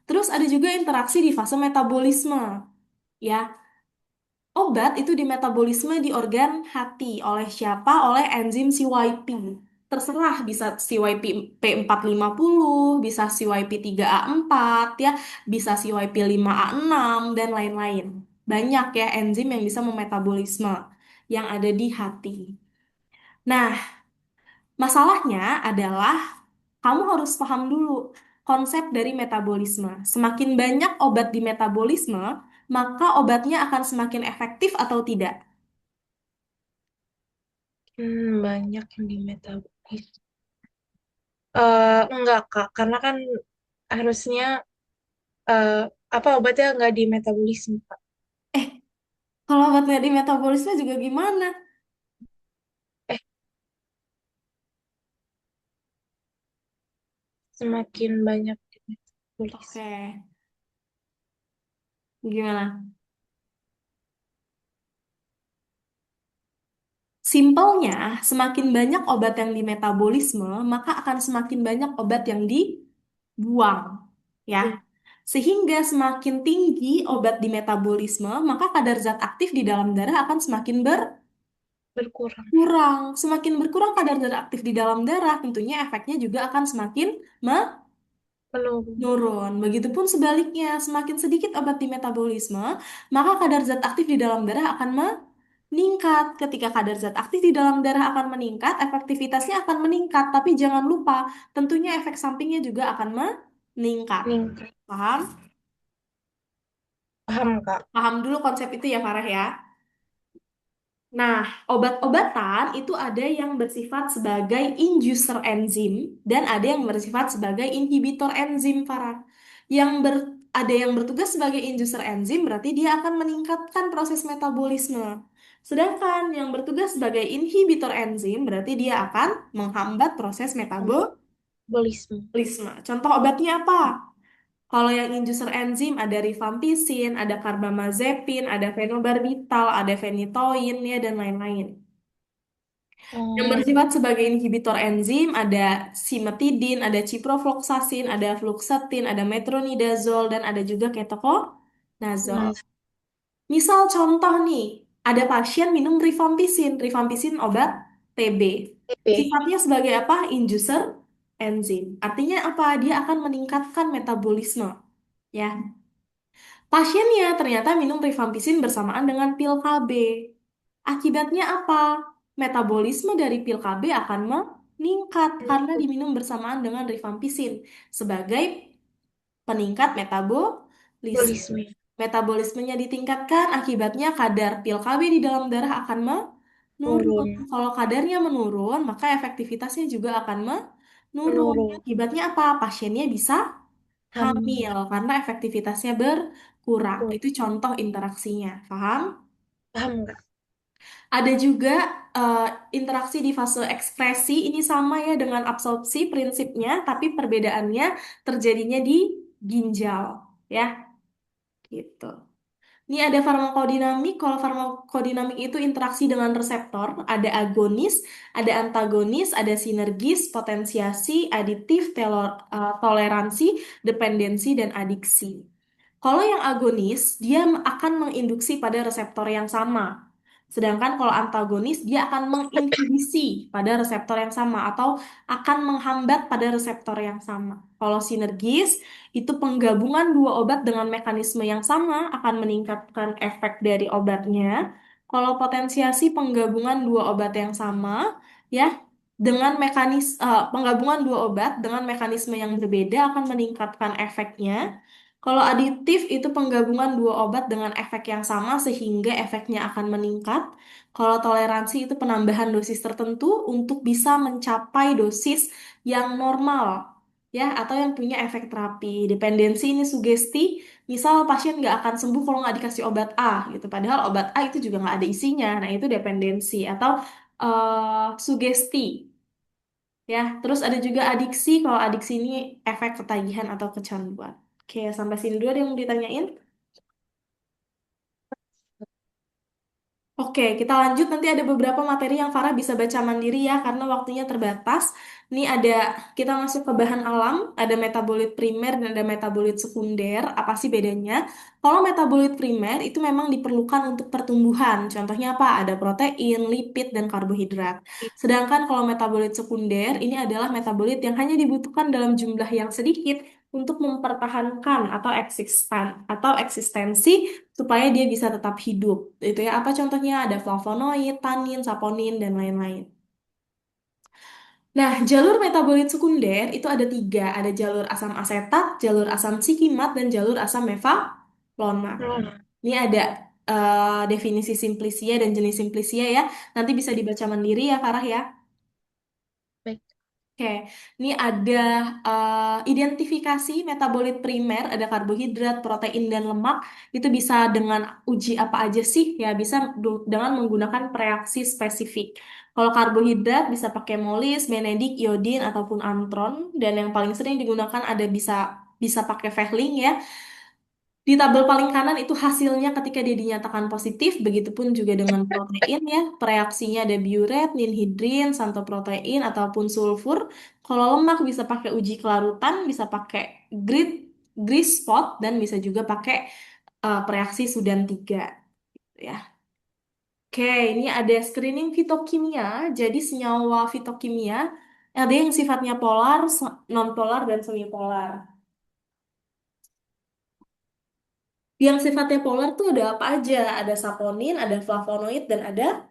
Terus ada juga interaksi di fase metabolisme. Ya, obat itu dimetabolisme di organ hati oleh siapa? Oleh enzim CYP. Terserah bisa CYP P450, bisa CYP3A4 ya, bisa CYP5A6 dan lain-lain. Banyak ya enzim yang bisa memetabolisme yang ada di hati. Nah, masalahnya adalah kamu harus paham dulu konsep dari metabolisme. Semakin banyak obat di metabolisme, maka obatnya akan semakin efektif atau tidak. Banyak yang di metabolis. Enggak Kak, karena kan harusnya eh, apa obatnya nggak di metabolisme Kak. Eh, kalau obatnya di metabolisme juga gimana? Eh, semakin banyak di metabolis. Oke, gimana? Simpelnya, semakin banyak obat yang di metabolisme, maka akan semakin banyak obat yang dibuang, ya. Iya, Sehingga semakin tinggi obat di metabolisme, maka kadar zat aktif di dalam darah akan semakin berkurang. berkurang. Semakin berkurang kadar zat aktif di dalam darah, tentunya efeknya juga akan semakin Menurun. menurun. Begitupun sebaliknya, semakin sedikit obat di metabolisme, maka kadar zat aktif di dalam darah akan meningkat. Ketika kadar zat aktif di dalam darah akan meningkat, efektivitasnya akan meningkat. Tapi jangan lupa, tentunya efek sampingnya juga akan meningkat. Meningkat. Paham? Paham Kak. Paham dulu konsep itu ya, Farah ya. Nah, obat-obatan itu ada yang bersifat sebagai inducer enzim dan ada yang bersifat sebagai inhibitor enzim, Farah. Ada yang bertugas sebagai inducer enzim berarti dia akan meningkatkan proses metabolisme. Sedangkan yang bertugas sebagai inhibitor enzim berarti dia akan menghambat proses metabolisme. Bolisme. Lisma. Contoh obatnya apa? Kalau yang inducer enzim ada rifampicin, ada carbamazepin, ada fenobarbital, ada phenytoin ya dan lain-lain. Yang Oh, bersifat sebagai inhibitor enzim ada cimetidine, ada ciprofloxacin, ada fluoxetine, ada metronidazole dan ada juga ketoconazole. nah, Misal contoh nih, ada pasien minum rifampicin, rifampicin obat TB. TB. Sifatnya sebagai apa? Inducer enzim. Artinya apa? Dia akan meningkatkan metabolisme. Ya, pasiennya ternyata minum rifampicin bersamaan dengan pil KB. Akibatnya apa? Metabolisme dari pil KB akan meningkat karena diminum bersamaan dengan rifampicin sebagai peningkat metabolisme. Bolisme. Metabolismenya ditingkatkan, akibatnya kadar pil KB di dalam darah akan menurun. Turun. Kalau kadarnya menurun, maka efektivitasnya juga akan menurun. Menurun. Akibatnya apa? Pasiennya bisa Hamil. hamil karena efektivitasnya berkurang. Kur. Itu contoh interaksinya. Paham? Paham nggak? Ada juga eh, interaksi di fase ekspresi. Ini sama ya dengan absorpsi prinsipnya, tapi perbedaannya terjadinya di ginjal. Ya, gitu. Ini ada farmakodinamik. Kalau farmakodinamik itu interaksi dengan reseptor, ada agonis, ada antagonis, ada sinergis, potensiasi, aditif, toleransi, dependensi, dan adiksi. Kalau yang agonis, dia akan menginduksi pada reseptor yang sama. Sedangkan kalau antagonis, dia akan menginhibisi pada reseptor yang sama atau akan menghambat pada reseptor yang sama. Kalau sinergis, itu penggabungan dua obat dengan mekanisme yang sama akan meningkatkan efek dari obatnya. Kalau potensiasi penggabungan dua obat yang sama, ya, dengan penggabungan dua obat dengan mekanisme yang berbeda akan meningkatkan efeknya. Kalau aditif itu penggabungan dua obat dengan efek yang sama sehingga efeknya akan meningkat. Kalau toleransi itu penambahan dosis tertentu untuk bisa mencapai dosis yang normal, ya, atau yang punya efek terapi. Dependensi ini sugesti, misal pasien nggak akan sembuh kalau nggak dikasih obat A, gitu. Padahal obat A itu juga nggak ada isinya. Nah, itu dependensi atau sugesti. Ya, terus ada juga adiksi. Kalau adiksi ini efek ketagihan atau kecanduan. Oke, sampai sini dulu ada yang mau ditanyain. Oke, kita lanjut. Nanti ada beberapa materi yang Farah bisa baca mandiri ya, karena waktunya terbatas. Ini ada, kita masuk ke bahan alam, ada metabolit primer dan ada metabolit sekunder. Apa sih bedanya? Kalau metabolit primer itu memang diperlukan untuk pertumbuhan. Contohnya apa? Ada protein, lipid, dan karbohidrat. Sedangkan kalau metabolit sekunder, ini adalah metabolit yang hanya dibutuhkan dalam jumlah yang sedikit untuk mempertahankan atau eksistensi supaya dia bisa tetap hidup. Itu ya, apa contohnya? Ada flavonoid, tanin, saponin, dan lain-lain. Nah, jalur metabolit sekunder itu ada tiga. Ada jalur asam asetat, jalur asam sikimat, dan jalur asam mevalomat. Corona. Ini ada definisi simplisia dan jenis simplisia ya. Nanti bisa dibaca mandiri ya, Farah ya. Baik. Oke, ini ada identifikasi metabolit primer, ada karbohidrat, protein, dan lemak. Itu bisa dengan uji apa aja sih? Ya, bisa dengan menggunakan reaksi spesifik. Kalau karbohidrat bisa pakai molis, benedik, iodin, ataupun antron. Dan yang paling sering digunakan ada bisa bisa pakai Vehling ya. Di tabel paling kanan itu hasilnya ketika dia dinyatakan positif, begitupun juga dengan protein ya. Reaksinya ada biuret, ninhidrin, santoprotein, ataupun sulfur. Kalau lemak bisa pakai uji kelarutan, bisa pakai grid, gris spot, dan bisa juga pakai reaksi Sudan 3 ya. Oke, ini ada screening fitokimia. Jadi senyawa fitokimia ada yang sifatnya polar, nonpolar, dan semipolar. Yang sifatnya polar tuh ada apa aja? Ada saponin, ada flavonoid, dan ada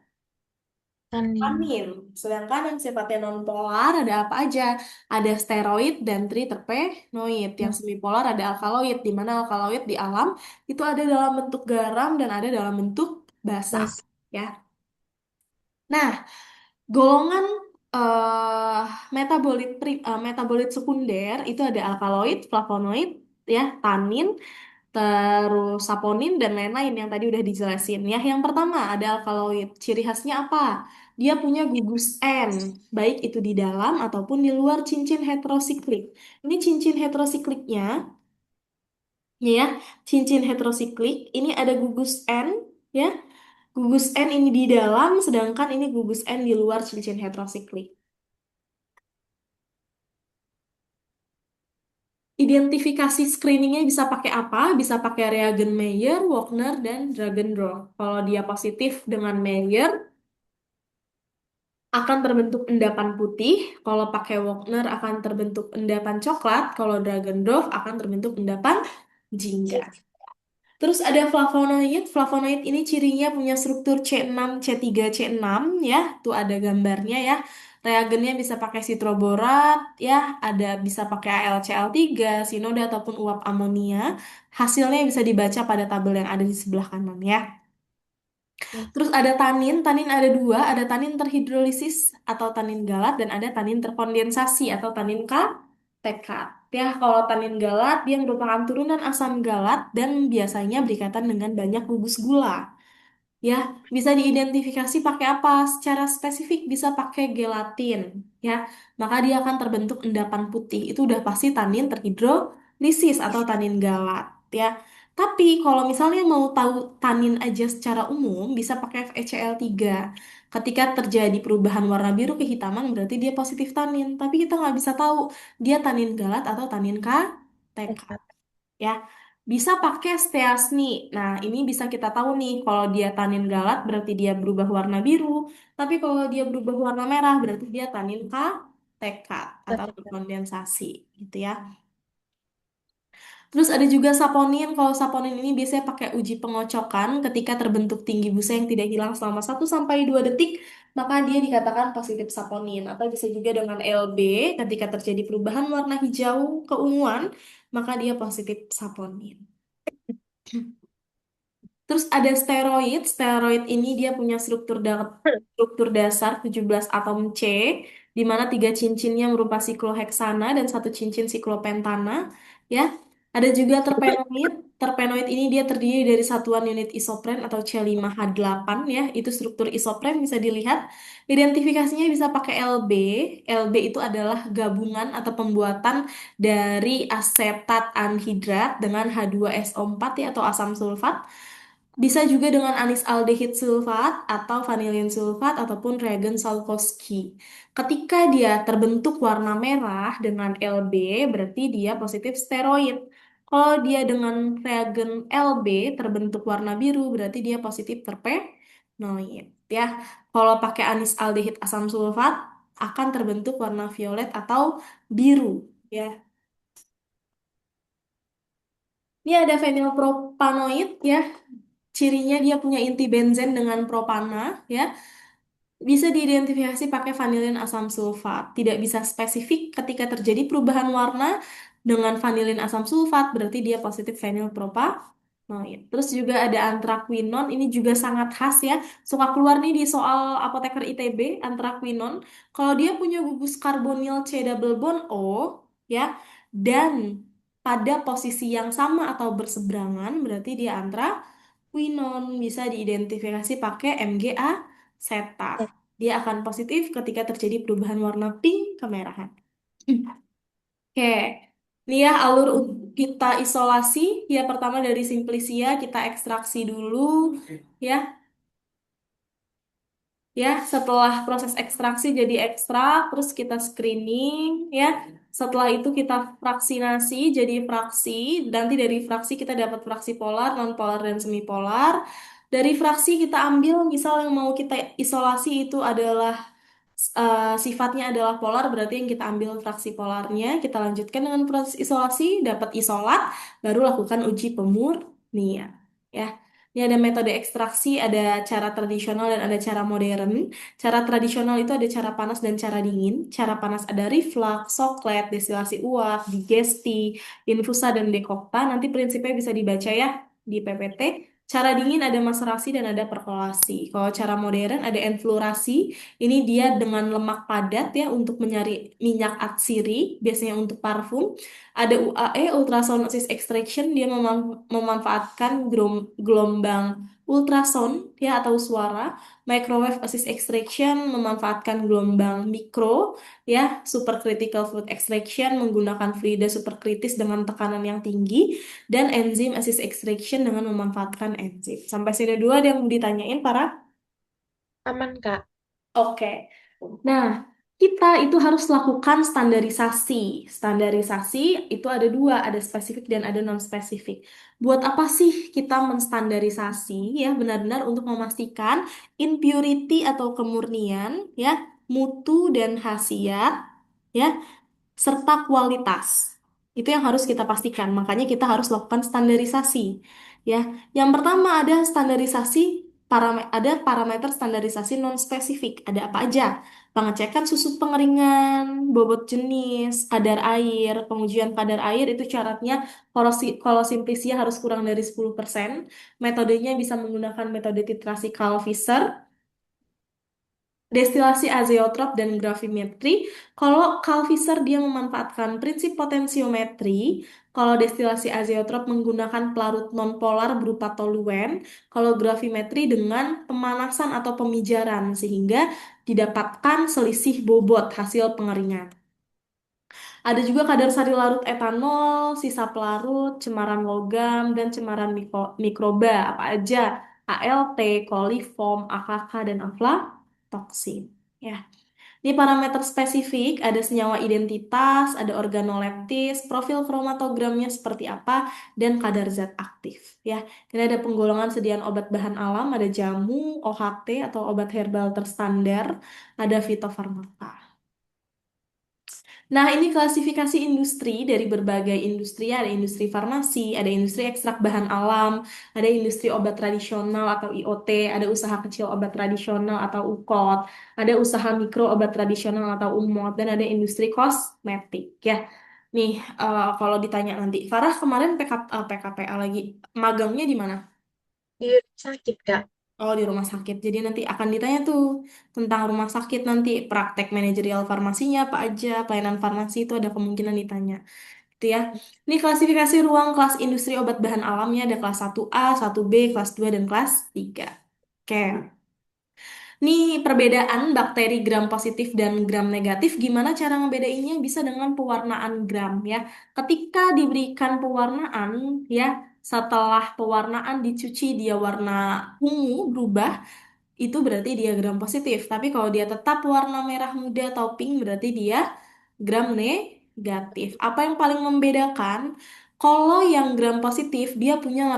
Tanin. amin. Sedangkan yang sifatnya nonpolar ada apa aja? Ada steroid dan triterpenoid. Yang Nah, semipolar ada alkaloid, di mana alkaloid di alam itu ada dalam bentuk garam dan ada dalam bentuk basa. bas. Ya. Nah, golongan eh metabolit sekunder itu ada alkaloid, flavonoid, ya, tanin, terus saponin dan lain-lain yang tadi udah dijelasin. Ya, yang pertama ada alkaloid. Ciri khasnya apa? dia punya gugus N, baik itu di dalam ataupun di luar cincin heterosiklik. Ini cincin heterosikliknya, ini ya, cincin heterosiklik, ini ada gugus N, ya. Gugus N ini di dalam, sedangkan ini gugus N di luar cincin heterosiklik. Identifikasi screeningnya bisa pakai apa? Bisa pakai reagen Mayer, Wagner, dan Dragendorf. Kalau dia positif dengan Mayer, akan terbentuk endapan putih. Kalau pakai Wagner akan terbentuk endapan coklat. Kalau Dragendorf akan terbentuk endapan jingga. Terus ada flavonoid. Flavonoid ini cirinya punya struktur C6, C3, C6 ya. Tuh ada gambarnya ya. Reagennya bisa pakai sitroborat ya, ada bisa pakai AlCl3, sinoda ataupun uap amonia. Hasilnya bisa dibaca pada tabel yang ada di sebelah kanan ya. Ya. Terus ada tanin, tanin ada dua, ada tanin terhidrolisis atau tanin galat dan ada tanin terkondensasi atau tanin tekat. Ya, kalau tanin galat dia merupakan turunan asam galat dan biasanya berikatan dengan banyak gugus gula. Ya, bisa diidentifikasi pakai apa? Secara spesifik bisa pakai gelatin, ya. Maka dia akan terbentuk endapan putih. Itu udah pasti tanin terhidrolisis atau tanin galat, ya. Tapi kalau misalnya mau tahu tanin aja secara umum, bisa pakai FeCl3. Ketika terjadi perubahan warna biru kehitaman, berarti dia positif tanin. Tapi kita nggak bisa tahu dia tanin galat atau tanin TK, ya. Bisa pakai steasni. Nah, ini bisa kita tahu nih kalau dia tanin galat berarti dia berubah warna biru, tapi kalau dia berubah warna merah berarti dia tanin tekat atau berkondensasi gitu ya. Terus ada juga saponin. Kalau saponin ini biasanya pakai uji pengocokan ketika terbentuk tinggi busa yang tidak hilang selama 1 sampai 2 detik, maka dia dikatakan positif saponin. Atau bisa juga dengan LB ketika terjadi perubahan warna hijau keunguan, maka dia positif saponin. Terus ada steroid. Steroid ini dia punya struktur dasar 17 atom C, di mana 3 cincinnya merupakan sikloheksana dan 1 cincin siklopentana. Ya, ada juga terpenoid. Terpenoid ini dia terdiri dari satuan unit isopren atau C5H8 ya. Itu struktur isopren bisa dilihat. Identifikasinya bisa pakai LB. LB itu adalah gabungan atau pembuatan dari asetat anhidrat dengan H2SO4 ya, atau asam sulfat. Bisa juga dengan anis aldehid sulfat atau vanilin sulfat ataupun reagen Salkowski. Ketika dia terbentuk warna merah dengan Lb, berarti dia positif steroid. Kalau dia dengan reagen Lb terbentuk warna biru, berarti dia positif terpenoid. Ya, kalau pakai anis aldehid asam sulfat akan terbentuk warna violet atau biru. Ya, ini ada fenilpropanoid ya. Cirinya dia punya inti benzen dengan propana ya. Bisa diidentifikasi pakai vanilin asam sulfat. Tidak bisa spesifik ketika terjadi perubahan warna dengan vanilin asam sulfat, berarti dia positif fenilpropanoid. Terus juga ada antraquinon, ini juga sangat khas ya. Suka keluar nih di soal apoteker ITB, antraquinon. Kalau dia punya gugus karbonil C double bond O, ya, dan pada posisi yang sama atau berseberangan, berarti dia antraquinon. Bisa diidentifikasi pakai MgA seta. Dia akan positif ketika terjadi perubahan warna pink kemerahan. Oke, ini ya alur kita isolasi. Ya pertama dari simplisia kita ekstraksi dulu. Ya, ya setelah proses ekstraksi jadi ekstrak, terus kita screening. Ya, setelah itu kita fraksinasi jadi fraksi. Nanti dari fraksi kita dapat fraksi polar, non polar dan semipolar. Dari fraksi kita ambil misal yang mau kita isolasi itu adalah sifatnya adalah polar, berarti yang kita ambil fraksi polarnya, kita lanjutkan dengan proses isolasi, dapat isolat, baru lakukan uji pemurnian. Ya, ini ada metode ekstraksi, ada cara tradisional dan ada cara modern. Cara tradisional itu ada cara panas dan cara dingin. Cara panas ada reflux, soklet, destilasi uap, digesti, infusa, dan dekokta. Nanti prinsipnya bisa dibaca ya di PPT. Cara dingin ada maserasi dan ada perkolasi. Kalau cara modern ada enfluorasi, ini dia dengan lemak padat ya untuk mencari minyak atsiri, biasanya untuk parfum. Ada UAE, ultrasound assist extraction, dia memanfaatkan gelombang ultrasound ya atau suara Microwave assist extraction memanfaatkan gelombang mikro, ya, supercritical fluid extraction menggunakan fluida superkritis dengan tekanan yang tinggi, dan enzim assist extraction dengan memanfaatkan enzim. Sampai sini dua ada yang mau ditanyain, para? Aman, Kak. Oke. Nah, kita itu harus lakukan standarisasi. Standarisasi itu ada dua, ada spesifik dan ada non-spesifik. Buat apa sih kita menstandarisasi? Ya, benar-benar untuk memastikan impurity atau kemurnian, ya, mutu dan khasiat, ya, serta kualitas. Itu yang harus kita pastikan. Makanya kita harus lakukan standarisasi. Ya, yang pertama ada standarisasi ada parameter standarisasi non spesifik. Ada apa aja? Pengecekan susu pengeringan, bobot jenis, kadar air, pengujian kadar air itu syaratnya kalau simplisia harus kurang dari 10%. Metodenya bisa menggunakan metode titrasi Kalvisser, destilasi azeotrop dan gravimetri. Kalau Kalvisser dia memanfaatkan prinsip potensiometri, kalau destilasi azeotrop menggunakan pelarut nonpolar berupa toluen, kalau gravimetri dengan pemanasan atau pemijaran sehingga didapatkan selisih bobot hasil pengeringan. Ada juga kadar sari larut etanol, sisa pelarut, cemaran logam, dan cemaran mikroba apa aja, ALT, koliform, AKK, dan aflatoksin. Ya. Di parameter spesifik ada senyawa identitas, ada organoleptis, profil kromatogramnya seperti apa, dan kadar zat aktif. Ya, ini ada penggolongan sediaan obat bahan alam, ada jamu, OHT atau obat herbal terstandar, ada fitofarmaka. Nah, ini klasifikasi industri dari berbagai industri. Ada industri farmasi, ada industri ekstrak bahan alam, ada industri obat tradisional atau IoT, ada usaha kecil obat tradisional atau UKOT, ada usaha mikro obat tradisional atau UMOT, dan ada industri kosmetik. Ya, nih kalau ditanya nanti, Farah kemarin PKPA lagi, magangnya di mana? Di rumah sakit, Kak. Oh, di rumah sakit. Jadi nanti akan ditanya tuh tentang rumah sakit nanti praktek manajerial farmasinya apa aja, pelayanan farmasi itu ada kemungkinan ditanya. Gitu ya. Ini klasifikasi ruang kelas industri obat bahan alamnya ada kelas 1A, 1B, kelas 2 dan kelas 3. Oke. Nih perbedaan bakteri gram positif dan gram negatif, gimana cara ngebedainnya? Bisa dengan pewarnaan gram ya. Ketika diberikan pewarnaan ya, setelah pewarnaan dicuci dia warna ungu berubah, itu berarti dia gram positif. Tapi kalau dia tetap warna merah muda atau pink, berarti dia gram negatif. Apa yang paling membedakan? Kalau yang gram positif, dia punya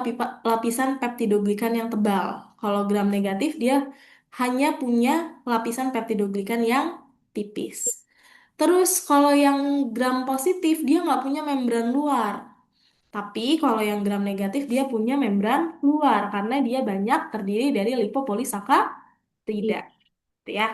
lapisan peptidoglikan yang tebal. Kalau gram negatif, dia hanya punya lapisan peptidoglikan yang tipis. Terus kalau yang gram positif, dia nggak punya membran luar. Tapi kalau yang gram negatif, dia punya membran luar karena dia banyak terdiri dari lipopolisakarida. Gitu ya.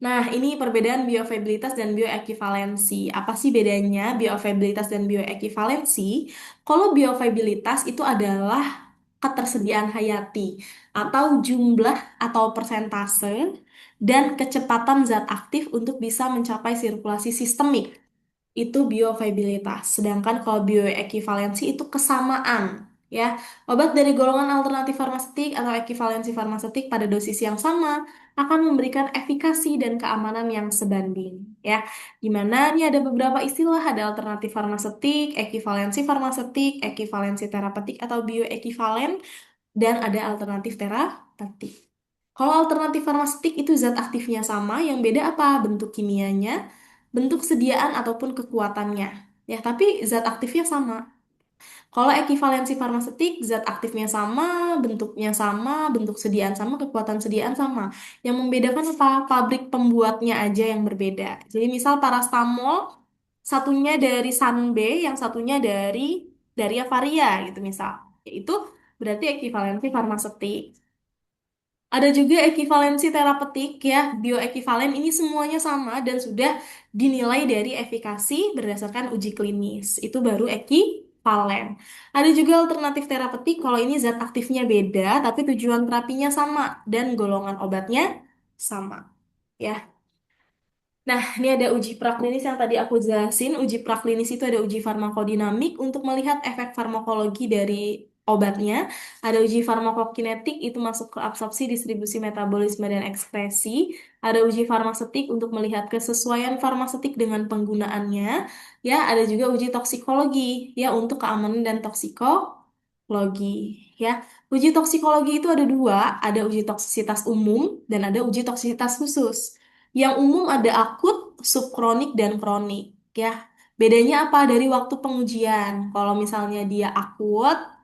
Nah, ini perbedaan bioavailabilitas dan bioekuivalensi. Apa sih bedanya bioavailabilitas dan bioekuivalensi? Kalau bioavailabilitas itu adalah ketersediaan hayati atau jumlah atau persentase dan kecepatan zat aktif untuk bisa mencapai sirkulasi sistemik itu bioavailabilitas. Sedangkan kalau bioekivalensi itu kesamaan, ya. Obat dari golongan alternatif farmaseutik atau ekivalensi farmaseutik pada dosis yang sama akan memberikan efikasi dan keamanan yang sebanding, ya. Di mana ini ada beberapa istilah, ada alternatif farmaseutik, ekivalensi terapeutik atau bioekivalen, dan ada alternatif terapeutik. Kalau alternatif farmaseutik itu zat aktifnya sama, yang beda apa? Bentuk kimianya, bentuk sediaan ataupun kekuatannya. Ya, tapi zat aktifnya sama. Kalau ekivalensi farmaseutik, zat aktifnya sama, bentuknya sama, bentuk sediaan sama, kekuatan sediaan sama. Yang membedakan apa? Pabrik pembuatnya aja yang berbeda. Jadi misal parastamol, satunya dari Sanbe, yang satunya dari Avaria gitu misal. Itu berarti ekivalensi farmaseutik. Ada juga ekivalensi terapeutik ya, bioekivalen ini semuanya sama dan sudah dinilai dari efikasi berdasarkan uji klinis. Itu baru ekivalen. Ada juga alternatif terapeutik kalau ini zat aktifnya beda tapi tujuan terapinya sama dan golongan obatnya sama. Ya. Nah, ini ada uji praklinis yang tadi aku jelasin. Uji praklinis itu ada uji farmakodinamik untuk melihat efek farmakologi dari obatnya, ada uji farmakokinetik itu masuk ke absorpsi, distribusi, metabolisme, dan ekspresi, ada uji farmasetik untuk melihat kesesuaian farmasetik dengan penggunaannya, ya, ada juga uji toksikologi, ya, untuk keamanan dan toksikologi, ya. Uji toksikologi itu ada dua, ada uji toksisitas umum dan ada uji toksisitas khusus. Yang umum ada akut, subkronik, dan kronik, ya. Bedanya apa dari waktu pengujian? Kalau misalnya dia akut,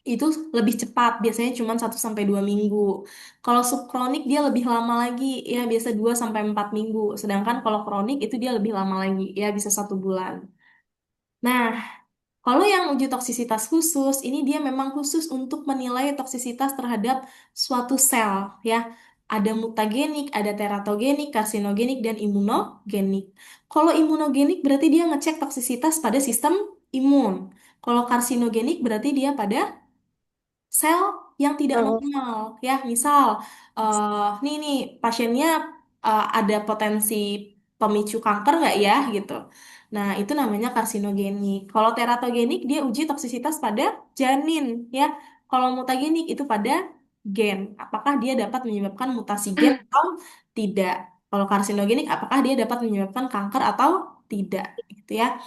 itu lebih cepat, biasanya cuma 1 sampai 2 minggu. Kalau subkronik dia lebih lama lagi, ya biasa 2 sampai 4 minggu. Sedangkan kalau kronik itu dia lebih lama lagi, ya bisa 1 bulan. Nah, kalau yang uji toksisitas khusus, ini dia memang khusus untuk menilai toksisitas terhadap suatu sel, ya. Ada mutagenik, ada teratogenik, karsinogenik, dan imunogenik. Kalau imunogenik berarti dia ngecek toksisitas pada sistem imun. Kalau karsinogenik berarti dia pada sel yang tidak Oh, normal, ya. Misal, nih pasiennya ada potensi pemicu kanker nggak ya, gitu. Nah, itu namanya karsinogenik. Kalau teratogenik, dia uji toksisitas pada janin, ya. Kalau mutagenik itu pada gen. Apakah dia dapat menyebabkan mutasi gen atau tidak. Kalau karsinogenik, apakah dia dapat menyebabkan kanker atau tidak, gitu ya.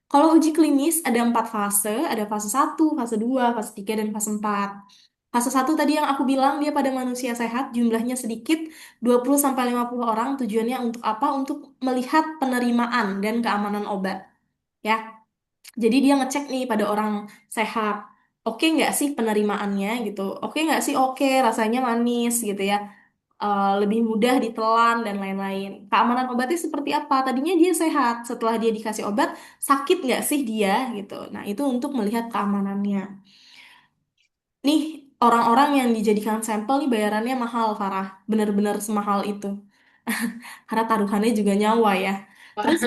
Kalau uji klinis ada 4 fase, ada fase 1, fase 2, fase 3, dan fase 4. Fase 1 tadi yang aku bilang dia pada manusia sehat, jumlahnya sedikit, 20 sampai 50 orang, tujuannya untuk apa? Untuk melihat penerimaan dan keamanan obat, ya. Jadi dia ngecek nih pada orang sehat, oke nggak sih penerimaannya gitu, oke nggak sih, oke rasanya manis gitu ya. Lebih mudah ditelan dan lain-lain. Keamanan obatnya seperti apa? Tadinya dia sehat, setelah dia dikasih obat, sakit nggak sih dia gitu. Nah, itu untuk melihat keamanannya. Nih, orang-orang yang dijadikan sampel nih bayarannya mahal, Farah. Bener-bener semahal itu. Karena taruhannya juga nyawa ya. Terus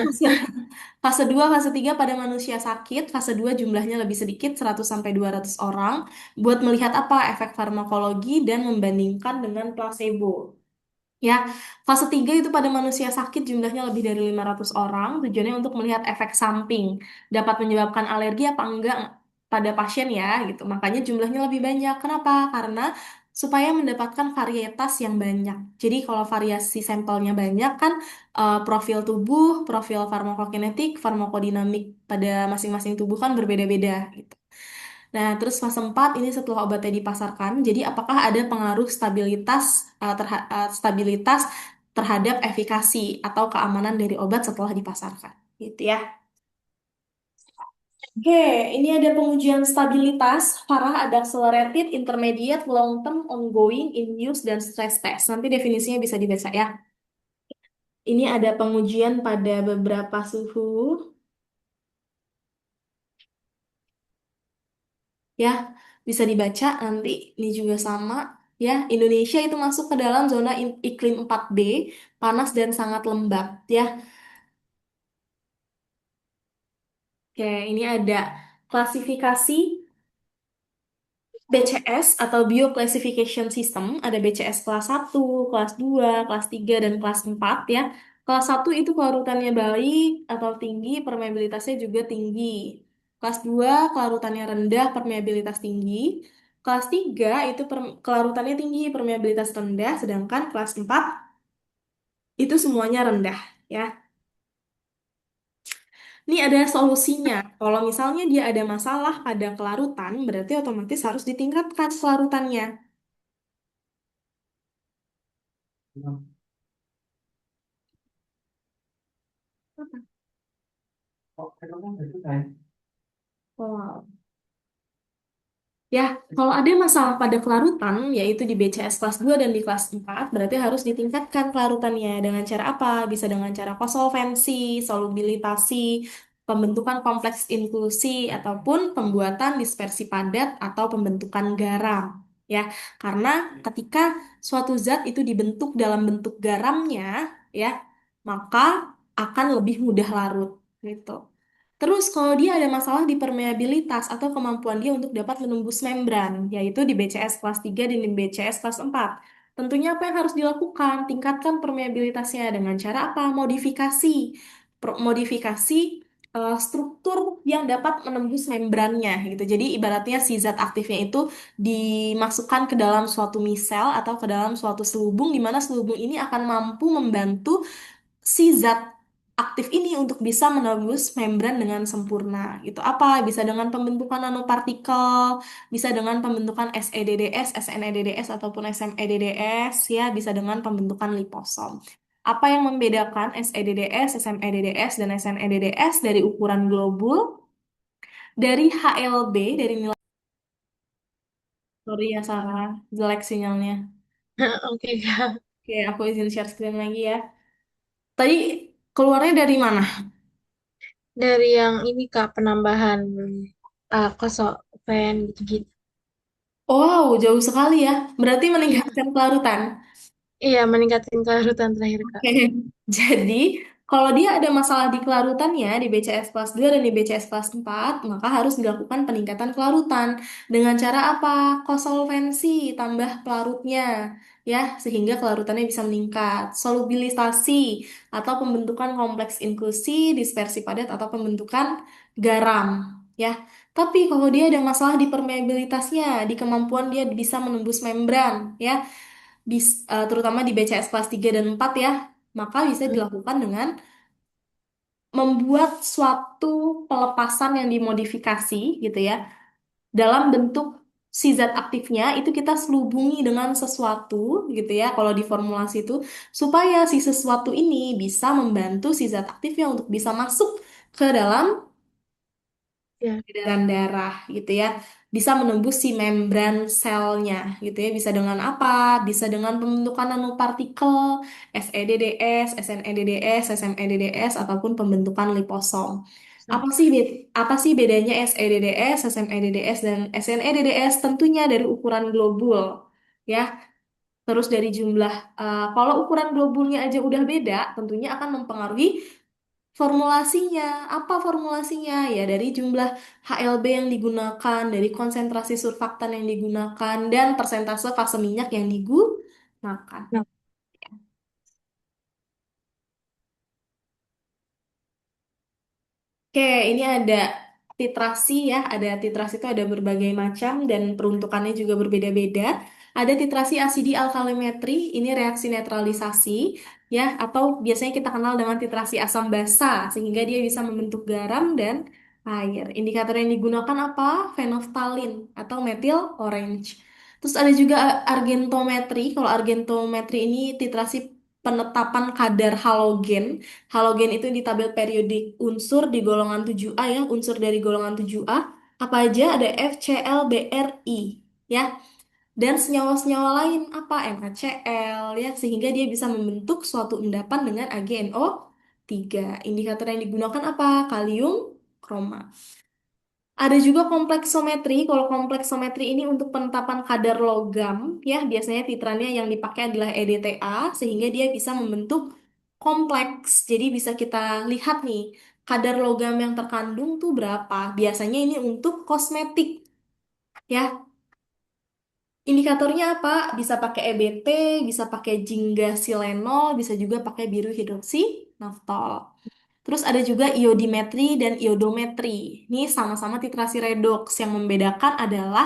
fase 2, fase 3 pada manusia sakit, fase 2 jumlahnya lebih sedikit, 100 sampai 200 orang, buat melihat apa efek farmakologi dan membandingkan dengan placebo. Ya, fase 3 itu pada manusia sakit jumlahnya lebih dari 500 orang, tujuannya untuk melihat efek samping, dapat menyebabkan alergi apa enggak pada pasien ya, gitu. Makanya jumlahnya lebih banyak. Kenapa? Karena supaya mendapatkan varietas yang banyak. Jadi kalau variasi sampelnya banyak kan, profil tubuh, profil farmakokinetik, farmakodinamik pada masing-masing tubuh kan berbeda-beda gitu. Nah, terus fase 4 ini setelah obatnya dipasarkan, jadi apakah ada pengaruh stabilitas terhadap efikasi atau keamanan dari obat setelah dipasarkan, gitu ya. Oke, ini ada pengujian stabilitas. Farah ada accelerated, intermediate, long term, ongoing, in use, dan stress test. Nanti definisinya bisa dibaca ya. Ini ada pengujian pada beberapa suhu, ya, bisa dibaca nanti. Ini juga sama, ya. Indonesia itu masuk ke dalam zona iklim 4B, panas dan sangat lembab, ya. Oke, ini ada klasifikasi BCS atau Bioclassification System. Ada BCS kelas 1, kelas 2, kelas 3, dan kelas 4, ya. Kelas 1 itu kelarutannya baik atau tinggi, permeabilitasnya juga tinggi. Kelas 2 kelarutannya rendah, permeabilitas tinggi. Kelas 3 itu kelarutannya tinggi, permeabilitas rendah, sedangkan kelas 4 itu semuanya rendah, ya. Ini ada solusinya. Kalau misalnya dia ada masalah pada kelarutan, berarti otomatis harus ditingkatkan kelarutannya. Oh. Ya, kalau ada masalah pada kelarutan, yaitu di BCS kelas 2 dan di kelas 4, berarti harus ditingkatkan kelarutannya. Dengan cara apa? Bisa dengan cara kosolvensi, solubilitasi, pembentukan kompleks inklusi, ataupun pembuatan dispersi padat atau pembentukan garam. Ya, karena ketika suatu zat itu dibentuk dalam bentuk garamnya, ya, maka akan lebih mudah larut. Gitu. Terus kalau dia ada masalah di permeabilitas atau kemampuan dia untuk dapat menembus membran, yaitu di BCS kelas 3 dan di BCS kelas 4. Tentunya apa yang harus dilakukan? Tingkatkan permeabilitasnya dengan cara apa? Modifikasi. Modifikasi struktur yang dapat menembus membrannya gitu. Jadi ibaratnya si zat aktifnya itu dimasukkan ke dalam suatu misel atau ke dalam suatu selubung di mana selubung ini akan mampu membantu si zat aktif ini untuk bisa menembus membran dengan sempurna. Itu apa? Bisa dengan pembentukan nanopartikel, bisa dengan pembentukan SEDDS, SNEDDS ataupun SMEDDS ya, bisa dengan pembentukan liposom. Apa yang membedakan SEDDS, SMEDDS, dan SNEDDS dari ukuran globul, dari HLB, dari nilai, sorry ya Sarah, jelek sinyalnya. Oke, Kak. Oke, aku izin share screen lagi ya. Tadi keluarnya dari mana? Dari yang ini Kak, penambahan kosofen gitu-gitu. Wow, jauh sekali ya. Berarti Iya, meningkatkan kelarutan. iya meningkatkan kelarutan terakhir Kak. Oke. Jadi, kalau dia ada masalah di kelarutannya di BCS kelas 2 dan di BCS kelas 4, maka harus dilakukan peningkatan kelarutan. Dengan cara apa? Kosolvensi tambah pelarutnya, ya, sehingga kelarutannya bisa meningkat. Solubilisasi atau pembentukan kompleks inklusi, dispersi padat atau pembentukan garam, ya. Tapi kalau dia ada masalah di permeabilitasnya, di kemampuan dia bisa menembus membran, ya, terutama di BCS kelas 3 dan 4 ya, maka bisa Hmm, dilakukan dengan membuat suatu pelepasan yang dimodifikasi gitu ya, dalam bentuk si zat aktifnya itu kita selubungi dengan sesuatu gitu ya, kalau di formulasi itu, supaya si sesuatu ini bisa membantu si zat aktifnya untuk bisa masuk ke dalam ya, peredaran darah gitu ya, bisa menembus si membran selnya gitu ya, bisa dengan apa, bisa dengan pembentukan nanopartikel SEDDS, SNEDDS, SMEDDS ataupun pembentukan liposom. so, Apa sih bedanya SEDDS, SMEDDS dan SNEDDS? Tentunya dari ukuran globul ya. Terus dari jumlah, kalau ukuran globulnya aja udah beda, tentunya akan mempengaruhi formulasinya. Apa formulasinya? Ya dari jumlah HLB yang digunakan, dari konsentrasi surfaktan yang digunakan, dan persentase fase minyak yang digunakan. nah, Oke, ini ada titrasi ya. Ada titrasi itu ada berbagai macam dan peruntukannya juga berbeda-beda. Ada titrasi asidi alkalimetri, ini reaksi netralisasi ya, atau biasanya kita kenal dengan titrasi asam basa sehingga dia bisa membentuk garam dan air. Indikator yang digunakan apa? Phenolphthalein atau methyl orange. Terus ada juga argentometri. Kalau argentometri ini titrasi penetapan kadar halogen. Halogen itu di tabel periodik unsur di golongan 7A ya, unsur dari golongan 7A. Apa aja? Ada FCl, BRI ya. Dan senyawa-senyawa lain apa? NaCl ya, sehingga dia bisa membentuk suatu endapan dengan AgNO3. Indikator yang digunakan apa? Kalium, kroma. Ada juga kompleksometri. Kalau kompleksometri ini untuk penetapan kadar logam, ya biasanya titrannya yang dipakai adalah EDTA, sehingga dia bisa membentuk kompleks. Jadi bisa kita lihat nih, kadar logam yang terkandung tuh berapa. Biasanya ini untuk kosmetik, ya. Indikatornya apa? Bisa pakai EBT, bisa pakai jingga silenol, bisa juga pakai biru hidroksinaftol. Terus ada juga iodimetri dan iodometri. Ini sama-sama titrasi redox. Yang membedakan adalah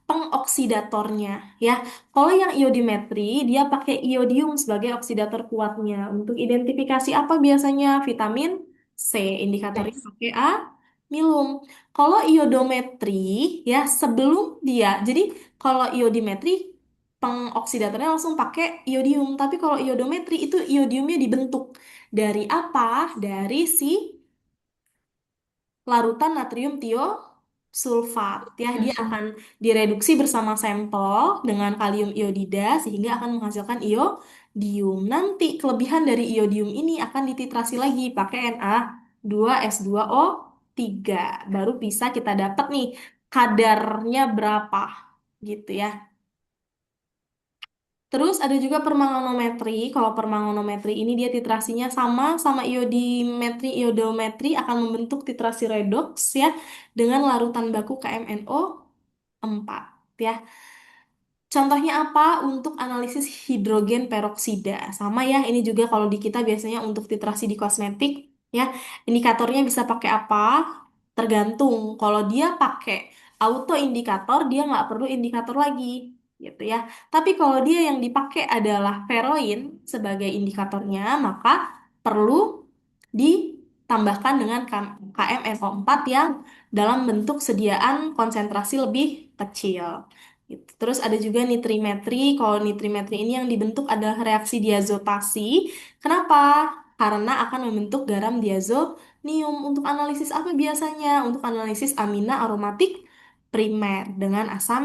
pengoksidatornya, ya. Kalau yang iodimetri, dia pakai iodium sebagai oksidator kuatnya. Untuk identifikasi apa biasanya? Vitamin C. Indikatornya nice. pakai A, milum. Kalau iodometri, ya sebelum dia, jadi kalau iodimetri pengoksidatornya langsung pakai iodium. Tapi kalau iodometri itu iodiumnya dibentuk. Dari apa? Dari si larutan natrium tiosulfat. Ya, Ya, dia so, akan direduksi bersama sampel dengan kalium iodida sehingga akan menghasilkan iodium. Nanti kelebihan dari iodium ini akan dititrasi lagi pakai Na2S2O3. Baru bisa kita dapat nih kadarnya berapa gitu ya. Terus ada juga permanganometri. Kalau permanganometri ini dia titrasinya sama sama iodimetri, iodometri akan membentuk titrasi redox ya dengan larutan baku KMNO4 ya. Contohnya apa? Untuk analisis hidrogen peroksida. Sama ya, ini juga kalau di kita biasanya untuk titrasi di kosmetik. Ya, indikatornya bisa pakai apa? Tergantung. Kalau dia pakai auto indikator, dia nggak perlu indikator lagi, gitu ya. Tapi kalau dia yang dipakai adalah Veroin sebagai indikatornya, maka perlu ditambahkan dengan KMNO4 yang dalam bentuk sediaan konsentrasi lebih kecil. Gitu. Terus ada juga nitrimetri. Kalau nitrimetri ini yang dibentuk adalah reaksi diazotasi. Kenapa? Karena akan membentuk garam diazonium. Untuk analisis apa biasanya? Untuk analisis amina aromatik primer dengan asam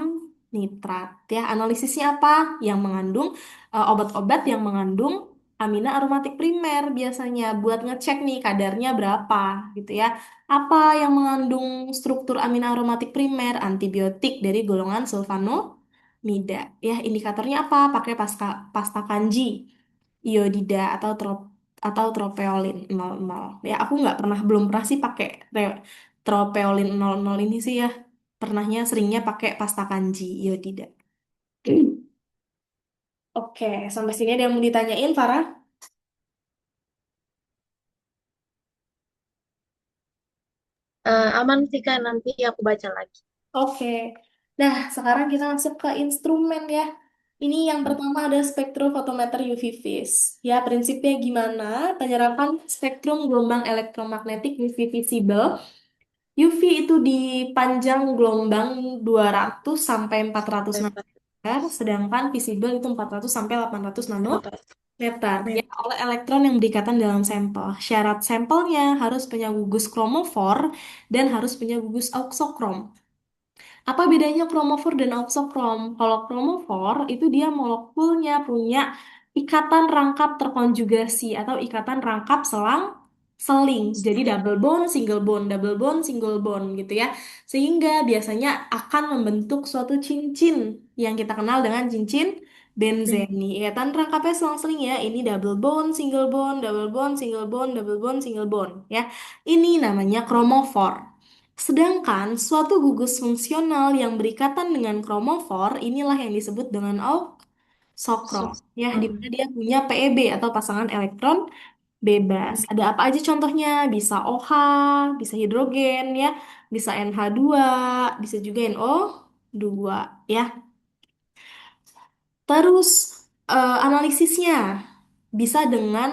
nitrat. Ya, analisisnya apa? Yang mengandung obat-obat yang mengandung amina aromatik primer biasanya buat ngecek nih kadarnya berapa gitu ya. Apa yang mengandung struktur amina aromatik primer? Antibiotik dari golongan sulfanomida. Ya, indikatornya apa? Pakai pasta kanji, iodida atau tropeolin 00. Ya, aku nggak pernah belum pernah sih pakai tropeolin 00 ini sih ya. Pernahnya seringnya pakai pasta kanji, iodida. Oke, sampai sini ada yang mau ditanyain, Farah? Aman sih Kak, nanti aku baca lagi. Oke. Nah, sekarang kita masuk ke instrumen ya. Ini yang pertama ada spektrofotometer UV vis. Ya, prinsipnya gimana? Penyerapan spektrum gelombang elektromagnetik UV visible. UV itu di panjang gelombang 200 sampai 400 Dapat nanometer, sedangkan visible itu 400 sampai 800 dapat. nanometer. Ya, oleh elektron yang berikatan dalam sampel. Syarat sampelnya harus punya gugus kromofor dan harus punya gugus auxokrom. Apa bedanya kromofor dan auxokrom? Kalau kromofor itu dia molekulnya punya ikatan rangkap terkonjugasi atau ikatan rangkap seling. Jadi double bond, single bond gitu ya. Sehingga biasanya akan membentuk suatu cincin yang kita kenal dengan cincin Hmm. benzene. Ikatan rangkapnya selang-seling ya. Ini double bond, single bond, double bond, single bond, double bond, single bond ya. Ini namanya kromofor. Sedangkan suatu gugus fungsional yang berikatan dengan kromofor inilah yang disebut dengan auxokrom. So, Ya, di mana mm, dia punya PEB atau pasangan elektron bebas. mm. Ada apa aja contohnya? Bisa OH, bisa hidrogen ya, bisa NH2, bisa juga NO2 ya. Terus analisisnya bisa dengan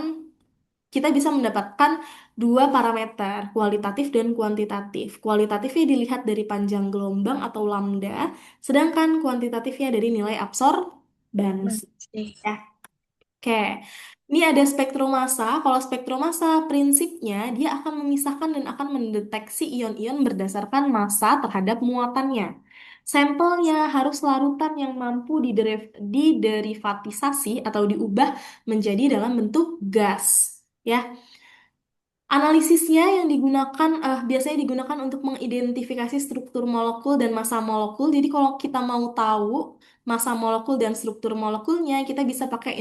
kita bisa mendapatkan dua parameter, kualitatif dan kuantitatif. Kualitatifnya dilihat dari panjang gelombang atau lambda, sedangkan kuantitatifnya dari nilai absorbansi. Masih. Ya, oke. Ini ada spektrum massa. Kalau spektrum massa prinsipnya dia akan memisahkan dan akan mendeteksi ion-ion berdasarkan massa terhadap muatannya. Sampelnya harus larutan yang mampu diderivatisasi atau diubah menjadi dalam bentuk gas. Ya, analisisnya yang digunakan biasanya digunakan untuk mengidentifikasi struktur molekul dan massa molekul. Jadi kalau kita mau tahu massa molekul dan struktur molekulnya, kita bisa pakai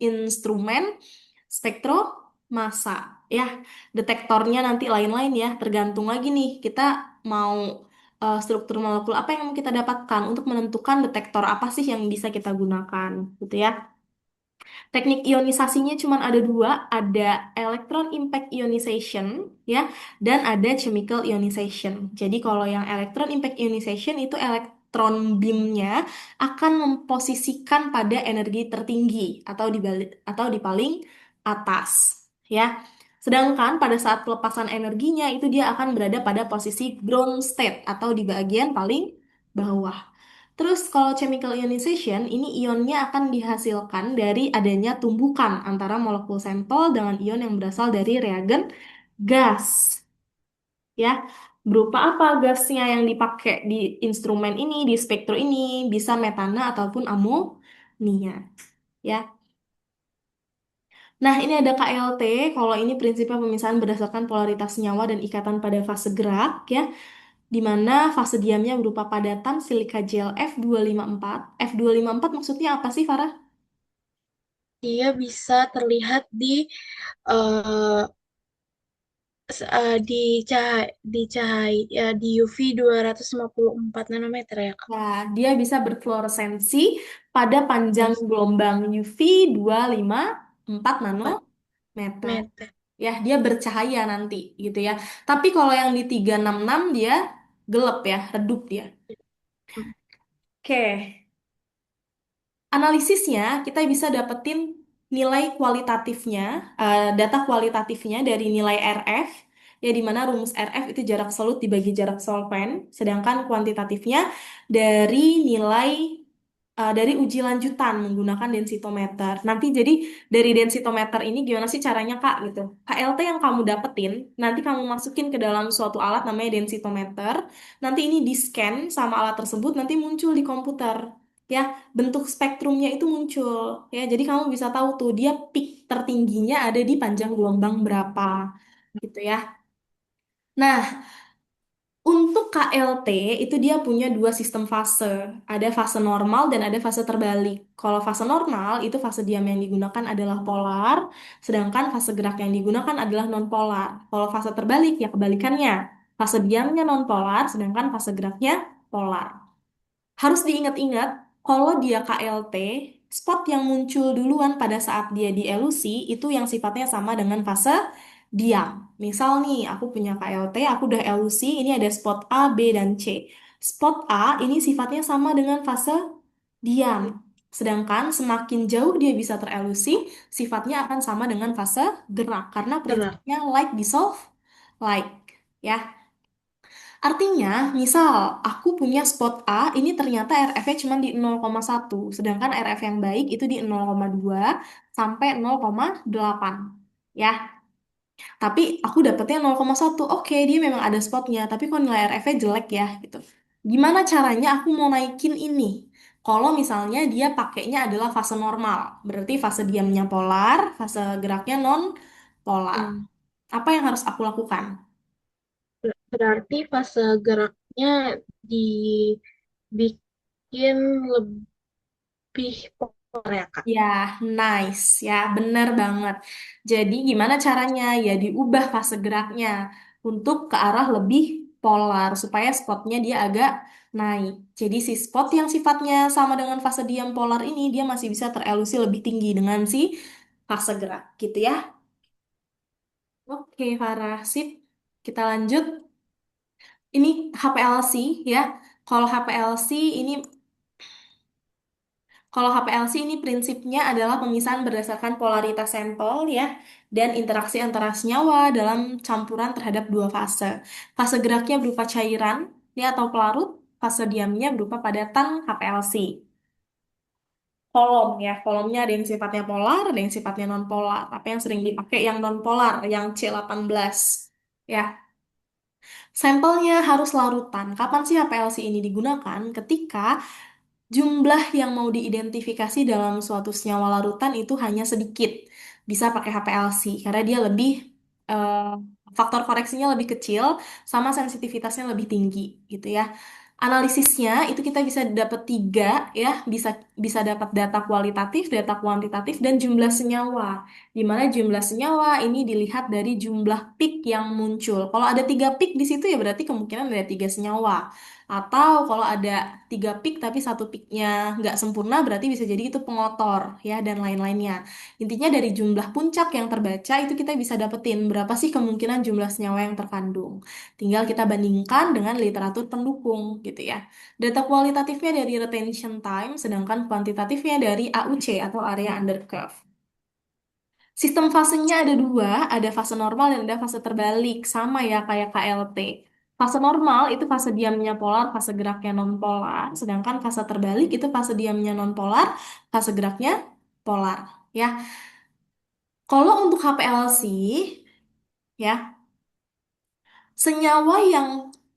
instrumen spektromassa. Ya, detektornya nanti lain-lain ya, tergantung lagi nih kita mau struktur molekul apa yang mau kita dapatkan untuk menentukan detektor apa sih yang bisa kita gunakan, gitu ya. Teknik ionisasinya cuma ada dua, ada electron impact ionization, ya, dan ada chemical ionization. Jadi kalau yang electron impact ionization itu elektron beamnya akan memposisikan pada energi tertinggi atau di paling atas, ya. Sedangkan pada saat pelepasan energinya itu dia akan berada pada posisi ground state atau di bagian paling bawah. Terus kalau chemical ionization, ini ionnya akan dihasilkan dari adanya tumbukan antara molekul sampel dengan ion yang berasal dari reagen gas. Ya, berupa apa gasnya yang dipakai di instrumen ini, di spektrum ini, bisa metana ataupun amonia. Ya, nah ini ada KLT. Kalau ini prinsipnya pemisahan berdasarkan polaritas senyawa dan ikatan pada fase gerak, ya, di mana fase diamnya berupa padatan silika gel F254. F254 maksudnya apa sih, Farah? Dia bisa terlihat eh, di cahaya di UV 4 nanometer ya Kak. Nah, dia bisa berfluoresensi pada panjang Yes. gelombang UV 254 4 nanometer. meter. ya, dia bercahaya nanti gitu ya. Tapi kalau yang di 366 dia gelap ya, redup dia. Hmm. Oke. Analisisnya kita bisa dapetin nilai kualitatifnya, data kualitatifnya dari nilai RF, ya di mana rumus RF itu jarak solut dibagi jarak solven, sedangkan kuantitatifnya dari nilai dari uji lanjutan menggunakan densitometer. Nanti jadi dari densitometer ini gimana sih caranya Kak gitu? KLT yang kamu dapetin, nanti kamu masukin ke dalam suatu alat namanya densitometer. Nanti ini di-scan sama alat tersebut, nanti muncul di komputer. Ya, bentuk spektrumnya itu muncul ya. Jadi kamu bisa tahu tuh dia peak tertingginya ada di panjang gelombang berapa gitu ya. Nah, untuk KLT itu dia punya dua sistem fase. Ada fase normal dan ada fase terbalik. Kalau fase normal itu fase diam yang digunakan adalah polar, sedangkan fase gerak yang digunakan adalah nonpolar. Kalau fase terbalik ya kebalikannya. Fase diamnya nonpolar, sedangkan fase geraknya polar. Harus diingat-ingat, kalau dia KLT, spot yang muncul duluan pada saat dia di elusi itu yang sifatnya sama dengan fase diam. Misal nih, aku punya KLT, aku udah elusi, ini ada spot A, B, dan C. Spot A ini sifatnya sama dengan fase diam. Sedangkan semakin jauh dia bisa terelusi, sifatnya akan sama dengan fase gerak. Karena Gerak. prinsipnya like dissolve like. Ya, artinya, misal aku punya spot A, ini ternyata RF-nya cuma di 0,1, sedangkan RF yang baik itu di 0,2 sampai 0,8. Ya, tapi aku dapetnya 0,1. Oke, dia memang ada spotnya, tapi kok nilai RF-nya jelek ya gitu. Gimana caranya aku mau naikin ini? Kalau misalnya dia pakainya adalah fase normal, berarti fase diamnya polar, fase geraknya non polar. Hmm. Apa yang harus aku lakukan? Berarti fase geraknya dibikin lebih power ya, Kak? Ya, nice. Ya, bener banget. Jadi, gimana caranya? Ya, diubah fase geraknya untuk ke arah lebih polar, supaya spotnya dia agak naik. Jadi, si spot yang sifatnya sama dengan fase diam polar ini, dia masih bisa terelusi lebih tinggi dengan si fase gerak, gitu ya. Oke, Farah. Sip. Kita lanjut. Ini HPLC, ya. Kalau HPLC ini Kalau HPLC ini prinsipnya adalah pemisahan berdasarkan polaritas sampel ya dan interaksi antara senyawa dalam campuran terhadap dua fase. Fase geraknya berupa cairan ya atau pelarut, fase diamnya berupa padatan HPLC. Kolom ya, kolomnya ada yang sifatnya polar, ada yang sifatnya nonpolar. Apa yang sering dipakai yang nonpolar, yang C18. Ya, sampelnya harus larutan. Kapan sih HPLC ini digunakan? Ketika jumlah yang mau diidentifikasi dalam suatu senyawa larutan itu hanya sedikit. Bisa pakai HPLC karena dia lebih eh, faktor koreksinya lebih kecil sama sensitivitasnya lebih tinggi gitu ya. Analisisnya itu kita bisa dapat tiga ya, bisa bisa dapat data kualitatif, data kuantitatif, dan jumlah senyawa. Di mana jumlah senyawa ini dilihat dari jumlah peak yang muncul. Kalau ada tiga peak di situ ya berarti kemungkinan ada tiga senyawa. Atau kalau ada tiga peak tapi satu peaknya nggak sempurna berarti bisa jadi itu pengotor ya dan lain-lainnya. Intinya dari jumlah puncak yang terbaca itu kita bisa dapetin berapa sih kemungkinan jumlah senyawa yang terkandung. Tinggal kita bandingkan dengan literatur pendukung gitu ya. Data kualitatifnya dari retention time sedangkan kuantitatifnya dari AUC atau area under curve. Sistem fasenya ada dua, ada fase normal dan ada fase terbalik, sama ya kayak KLT. Fase normal itu fase diamnya polar, fase geraknya non-polar, sedangkan fase terbalik itu fase diamnya non-polar, fase geraknya polar. Ya, kalau untuk HPLC, ya senyawa yang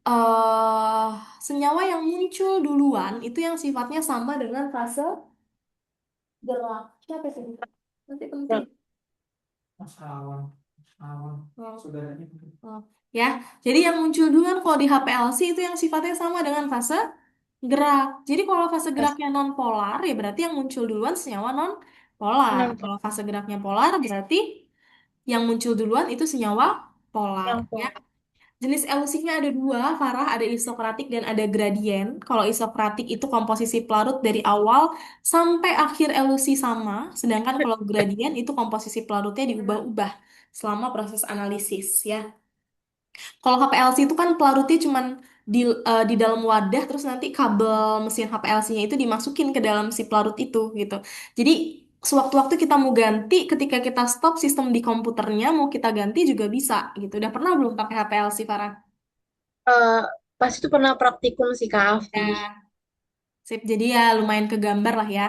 eh senyawa yang muncul duluan itu yang sifatnya sama dengan fase gerak. Siapa sih? Nanti penting. Ya, Oh. Oh. Ya, jadi yang muncul duluan kalau di HPLC itu yang sifatnya sama dengan fase gerak. Jadi kalau fase pas geraknya non polar ya berarti yang muncul duluan senyawa non polar. non Kalau fase geraknya polar berarti yang muncul duluan itu senyawa polar. yang Ya, power. jenis elusinya ada dua, Farah, ada isokratik dan ada gradien. Kalau isokratik itu komposisi pelarut dari awal sampai akhir elusi sama, sedangkan kalau gradien itu komposisi pelarutnya diubah-ubah selama proses analisis ya. Kalau HPLC itu kan pelarutnya cuman di dalam wadah, terus nanti kabel mesin HPLC-nya itu dimasukin ke dalam si pelarut itu gitu. Jadi sewaktu-waktu kita mau ganti, ketika kita stop sistem di komputernya mau kita ganti juga bisa gitu. Udah pernah belum pakai HPLC, Farah? Eh, Pas itu pernah praktikum sih Kak Alfi. Ya, sip. Jadi ya lumayan kegambar lah ya.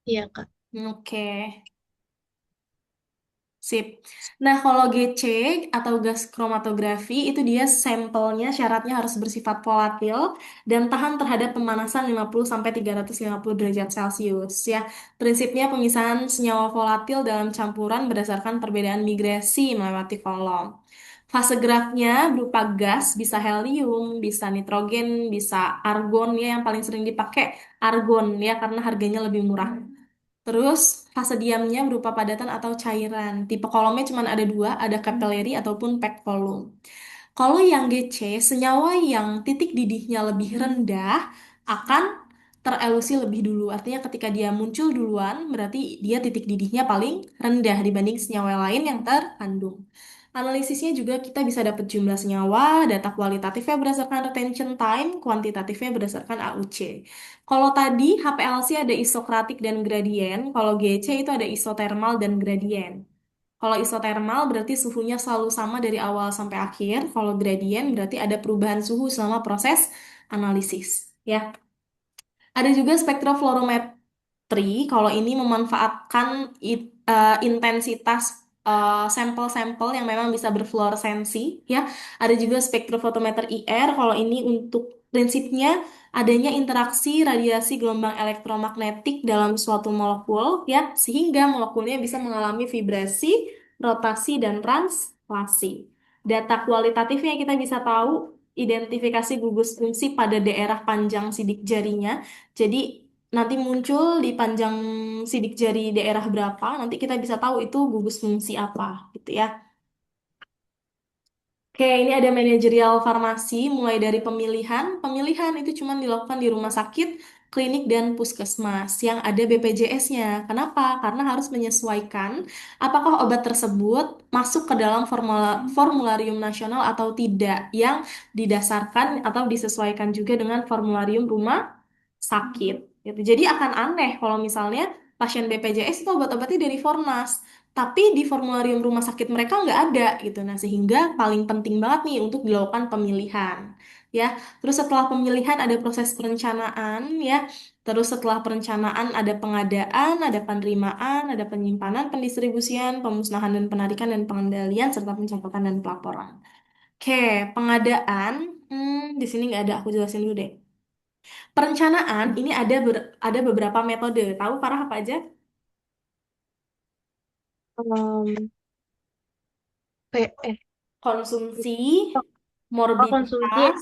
Iya Kak. Oke. Sip. Nah, kalau GC atau gas kromatografi itu dia sampelnya syaratnya harus bersifat volatil dan tahan terhadap pemanasan 50 sampai 350 derajat Celcius ya. Prinsipnya pemisahan senyawa volatil dalam campuran berdasarkan perbedaan migrasi melewati kolom. Fase geraknya berupa gas, bisa helium, bisa nitrogen, bisa argon ya, yang paling sering dipakai argon ya karena harganya lebih murah. Terus fase diamnya berupa padatan atau cairan. Tipe kolomnya cuma ada dua, ada capillary ataupun packed column. Kalau yang GC, senyawa yang titik didihnya lebih rendah akan terelusi lebih dulu. Artinya ketika dia muncul duluan, berarti dia titik didihnya paling rendah dibanding senyawa lain yang terkandung. Analisisnya juga kita bisa dapat jumlah senyawa, data kualitatifnya berdasarkan retention time, kuantitatifnya berdasarkan AUC. Kalau tadi HPLC ada isokratik dan gradien, kalau GC itu ada isotermal dan gradien. Kalau isotermal berarti suhunya selalu sama dari awal sampai akhir. Kalau gradien berarti ada perubahan suhu selama proses analisis. Ya, ada juga spektrofluorometri. Kalau ini memanfaatkan intensitas sampel-sampel yang memang bisa berfluoresensi. Ya, ada juga spektrofotometer IR. Kalau ini untuk prinsipnya adanya interaksi radiasi gelombang elektromagnetik dalam suatu molekul, ya, sehingga molekulnya bisa mengalami vibrasi, rotasi, dan translasi. Data kualitatifnya kita bisa tahu identifikasi gugus fungsi pada daerah panjang sidik jarinya. Jadi nanti muncul di panjang sidik jari daerah berapa, nanti kita bisa tahu itu gugus fungsi apa gitu ya. Oke, ini ada manajerial farmasi, mulai dari pemilihan. Pemilihan itu cuma dilakukan di rumah sakit, klinik, dan puskesmas yang ada BPJS-nya. Kenapa? Karena harus menyesuaikan apakah obat tersebut masuk ke dalam formularium nasional atau tidak, yang didasarkan atau disesuaikan juga dengan formularium rumah sakit. Gitu. Jadi akan aneh kalau misalnya pasien BPJS itu obat-obatnya dari Fornas, tapi di formularium rumah sakit mereka nggak ada gitu. Nah, sehingga paling penting banget nih untuk dilakukan pemilihan. Ya, terus setelah pemilihan ada proses perencanaan ya. Terus setelah perencanaan ada pengadaan, ada penerimaan, ada penyimpanan, pendistribusian, pemusnahan dan penarikan dan pengendalian serta pencatatan dan pelaporan. Oke, pengadaan, di sini nggak ada, aku jelasin dulu deh. Perencanaan ini ada beberapa metode. Tahu Farah apa aja? Em, eh, Konsumsi, oh, konsumsi morbiditas,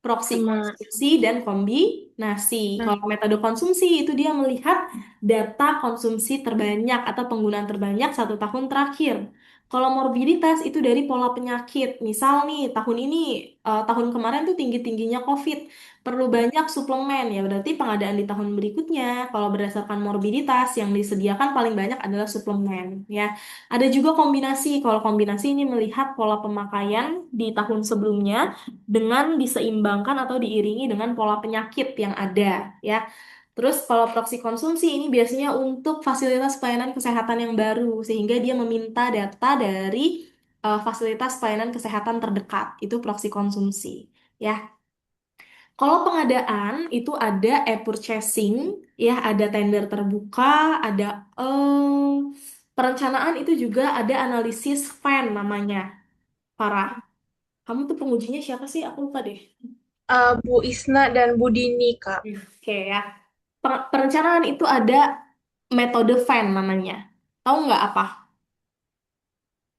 proksi sama konsumsi dan kombinasi. nah, Kalau metode konsumsi itu dia melihat data konsumsi terbanyak atau penggunaan terbanyak 1 tahun terakhir. Kalau morbiditas itu dari pola penyakit. Misal nih tahun ini, tahun kemarin tuh tinggi-tingginya COVID, perlu banyak suplemen ya berarti pengadaan di tahun berikutnya. Kalau berdasarkan morbiditas yang disediakan paling banyak adalah suplemen ya. Ada juga kombinasi. Kalau kombinasi ini melihat pola pemakaian di tahun sebelumnya dengan diseimbangkan atau diiringi dengan pola penyakit yang ada ya. Terus kalau proksi konsumsi ini biasanya untuk fasilitas pelayanan kesehatan yang baru sehingga dia meminta data dari fasilitas pelayanan kesehatan terdekat. Itu proksi konsumsi ya. Kalau pengadaan itu ada e-purchasing ya, ada tender terbuka, ada perencanaan itu juga ada analisis FAN namanya. Parah. Kamu tuh pengujinya siapa sih? Aku lupa deh. Bu Isna dan Bu Dini Kak. Oke ya. Perencanaan itu ada metode FAN namanya. Tahu nggak apa?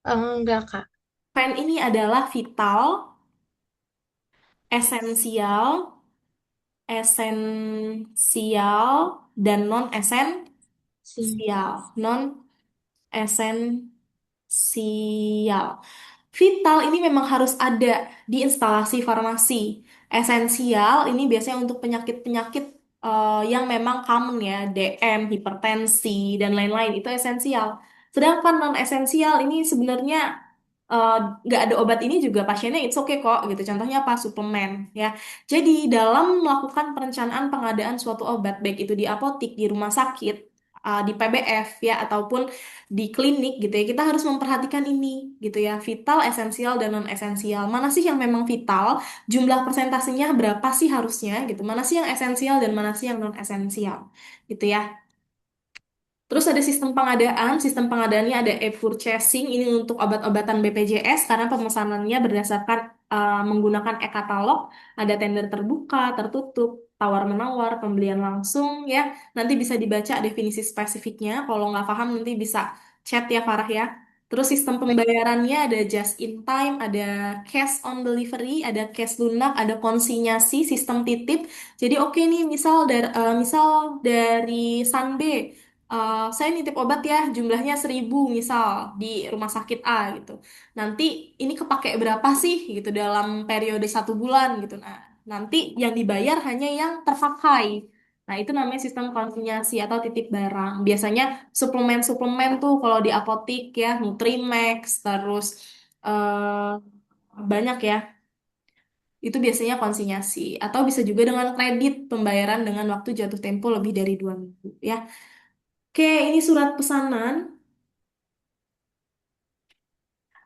Enggak Kak. FAN ini adalah vital, esensial, esensial, dan non-esensial. Si. Non-esensial. Vital ini memang harus ada di instalasi farmasi. Esensial ini biasanya untuk penyakit-penyakit yang memang common ya, DM, hipertensi, dan lain-lain. Itu esensial. Sedangkan non esensial ini sebenarnya eh, nggak ada obat ini juga pasiennya it's okay kok gitu. Contohnya apa? Suplemen ya. Jadi dalam melakukan perencanaan pengadaan suatu obat baik itu di apotik, di rumah sakit, di PBF ya ataupun di klinik gitu ya, kita harus memperhatikan ini gitu ya. Vital, esensial dan non esensial. Mana sih yang memang vital? Jumlah persentasenya berapa sih harusnya gitu? Mana sih yang esensial dan mana sih yang non esensial gitu ya. Terus ada sistem pengadaan. Sistem pengadaannya ada e-purchasing. Ini untuk obat-obatan BPJS karena pemesanannya berdasarkan menggunakan e-katalog. Ada tender terbuka, tertutup, tawar-menawar, pembelian langsung ya. Nanti bisa dibaca definisi spesifiknya. Kalau nggak paham nanti bisa chat ya Farah ya. Terus sistem pembayarannya ada just in time, ada cash on delivery, ada cash lunak, ada konsinyasi, sistem titip. Jadi oke nih misal dari Sanbe, saya nitip obat ya, jumlahnya 1.000 misal di rumah sakit A gitu. Nanti ini kepake berapa sih gitu dalam periode 1 bulan gitu. Nah, nanti yang dibayar hanya yang terpakai. Nah, itu namanya sistem konsinyasi atau titip barang. Biasanya suplemen-suplemen tuh kalau di apotik ya, Nutrimax, terus banyak ya. Itu biasanya konsinyasi. Atau bisa juga dengan kredit pembayaran dengan waktu jatuh tempo lebih dari 2 minggu ya. Oke, ini surat pesanan.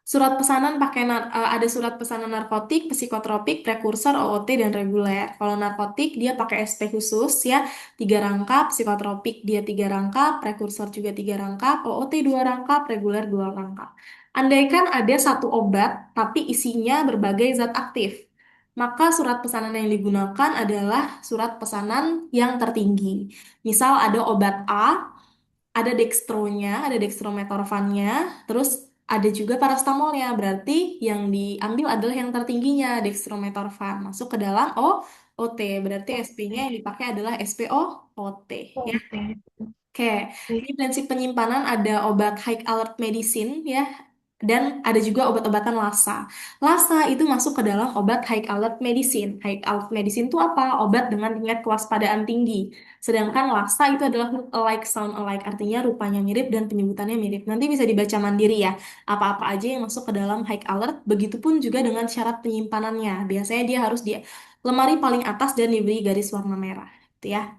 Ada surat pesanan narkotik, psikotropik, prekursor, OOT, dan reguler. Kalau narkotik dia pakai SP khusus ya, 3 rangkap, psikotropik dia 3 rangkap, prekursor juga 3 rangkap, OOT 2 rangkap, reguler 2 rangkap. Andaikan ada satu obat tapi isinya berbagai zat aktif, maka surat pesanan yang digunakan adalah surat pesanan yang tertinggi. Misal ada obat A, ada dextronya, ada dextrometorphannya, terus ada juga paracetamolnya. Berarti yang diambil adalah yang tertingginya, dextrometorphan. Masuk ke dalam OOT. Berarti SP-nya yang dipakai adalah SPOOT. Ya. Oke. Oke, ini prinsip penyimpanan ada obat high alert medicine ya, dan ada juga obat-obatan LASA. LASA itu masuk ke dalam obat high alert medicine. High alert medicine itu apa? Obat dengan tingkat kewaspadaan tinggi. Sedangkan LASA itu adalah look alike, sound alike, artinya rupanya mirip dan penyebutannya mirip. Nanti bisa dibaca mandiri ya, apa-apa aja yang masuk ke dalam high alert, begitupun juga dengan syarat penyimpanannya. Biasanya dia harus di lemari paling atas dan diberi garis warna merah. Gitu ya.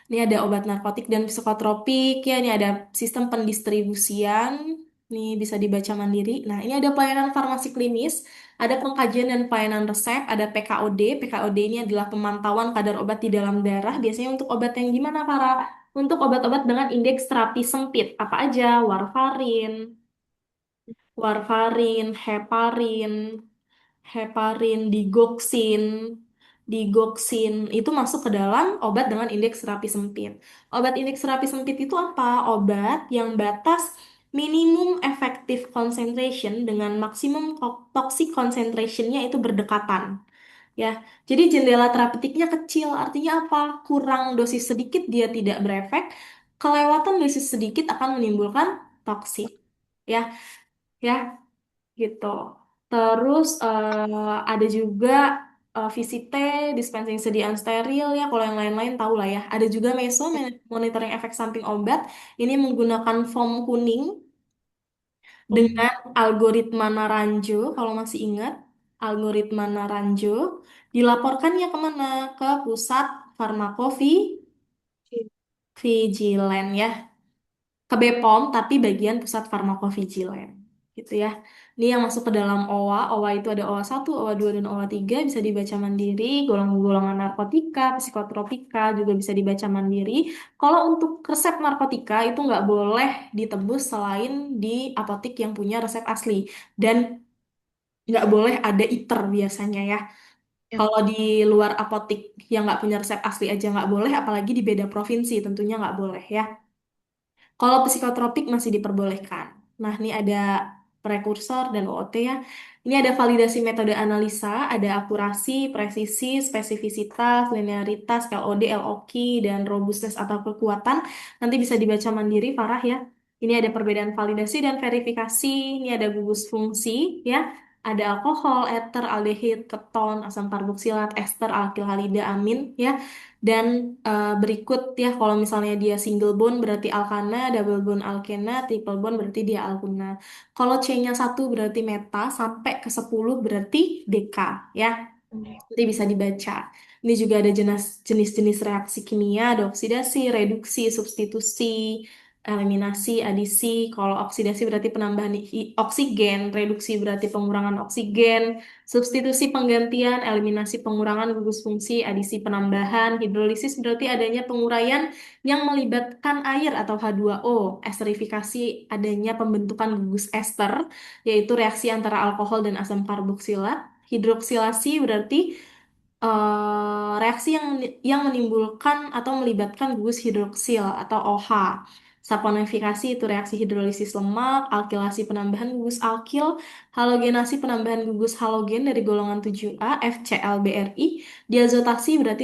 Ini ada obat narkotik dan psikotropik ya. Ini ada sistem pendistribusian. Ini bisa dibaca mandiri. Nah, ini ada pelayanan farmasi klinis, ada pengkajian dan pelayanan resep, ada PKOD. PKOD ini adalah pemantauan kadar obat di dalam darah. Biasanya untuk obat yang gimana, para? Untuk obat-obat dengan indeks terapi sempit. Apa aja? Warfarin, heparin, digoksin itu masuk ke dalam obat dengan indeks terapi sempit. Obat indeks terapi sempit itu apa? Obat yang batas minimum effective concentration dengan maksimum toxic concentrationnya itu berdekatan. Ya, jadi jendela terapeutiknya kecil, artinya apa? Kurang dosis sedikit dia tidak berefek, kelewatan dosis sedikit akan menimbulkan toksik. Ya, ya, gitu. Terus ada juga Visite, dispensing sediaan steril ya. Kalau yang lain-lain tahu lah ya. Ada juga Meso, monitoring efek samping obat. Ini menggunakan foam kuning dengan algoritma Naranjo. Kalau masih ingat, algoritma Naranjo dilaporkannya kemana? Ke pusat farmakovigilan ya, ke BPOM tapi bagian pusat farmakovigilan gitu ya. Ini yang masuk ke dalam OWA. OWA itu ada OWA 1, OWA 2 dan OWA 3 bisa dibaca mandiri. Golongan-golongan narkotika, psikotropika juga bisa dibaca mandiri. Kalau untuk resep narkotika itu nggak boleh ditebus selain di apotik yang punya resep asli dan nggak boleh ada ITER biasanya ya. Ya. Kalau di luar apotik yang nggak punya resep asli aja nggak boleh, apalagi di beda provinsi tentunya nggak boleh ya. Kalau psikotropik masih diperbolehkan. Nah, ini ada prekursor dan OOT ya. Ini ada validasi metode analisa, ada akurasi, presisi, spesifisitas, linearitas, LOD, LOQ, dan robustness atau kekuatan. Nanti bisa dibaca mandiri, Farah ya. Ini ada perbedaan validasi dan verifikasi. Ini ada gugus fungsi ya. Ada alkohol, eter, aldehid, keton, asam karboksilat, ester, alkil halida, amin ya. Dan berikut ya, kalau misalnya dia single bond berarti alkana, double bond alkena, triple bond berarti dia alkuna. Kalau C-nya 1 berarti meta, sampai ke 10 berarti deka ya. Nanti bisa dibaca. Ini juga ada jenis-jenis reaksi kimia, ada oksidasi, reduksi, substitusi, eliminasi, adisi. Kalau oksidasi berarti penambahan oksigen, reduksi berarti pengurangan oksigen, substitusi penggantian, eliminasi pengurangan gugus fungsi, adisi penambahan, hidrolisis berarti adanya penguraian yang melibatkan air atau H2O, esterifikasi adanya pembentukan gugus ester, yaitu reaksi antara alkohol dan asam karboksilat. Hidroksilasi berarti reaksi yang menimbulkan atau melibatkan gugus hidroksil atau OH. Saponifikasi itu reaksi hidrolisis lemak, alkilasi penambahan gugus alkil, halogenasi penambahan gugus halogen dari golongan 7A, FCl-BRI, diazotasi berarti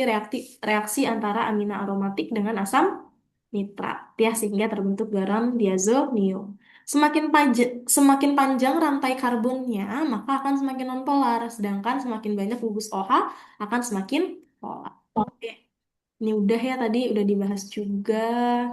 reaksi antara amina aromatik dengan asam nitrat, ya, sehingga terbentuk garam diazonium. Semakin panjang rantai karbonnya, maka akan semakin nonpolar, sedangkan semakin banyak gugus OH akan semakin pola. Oke, ini udah ya tadi udah dibahas juga.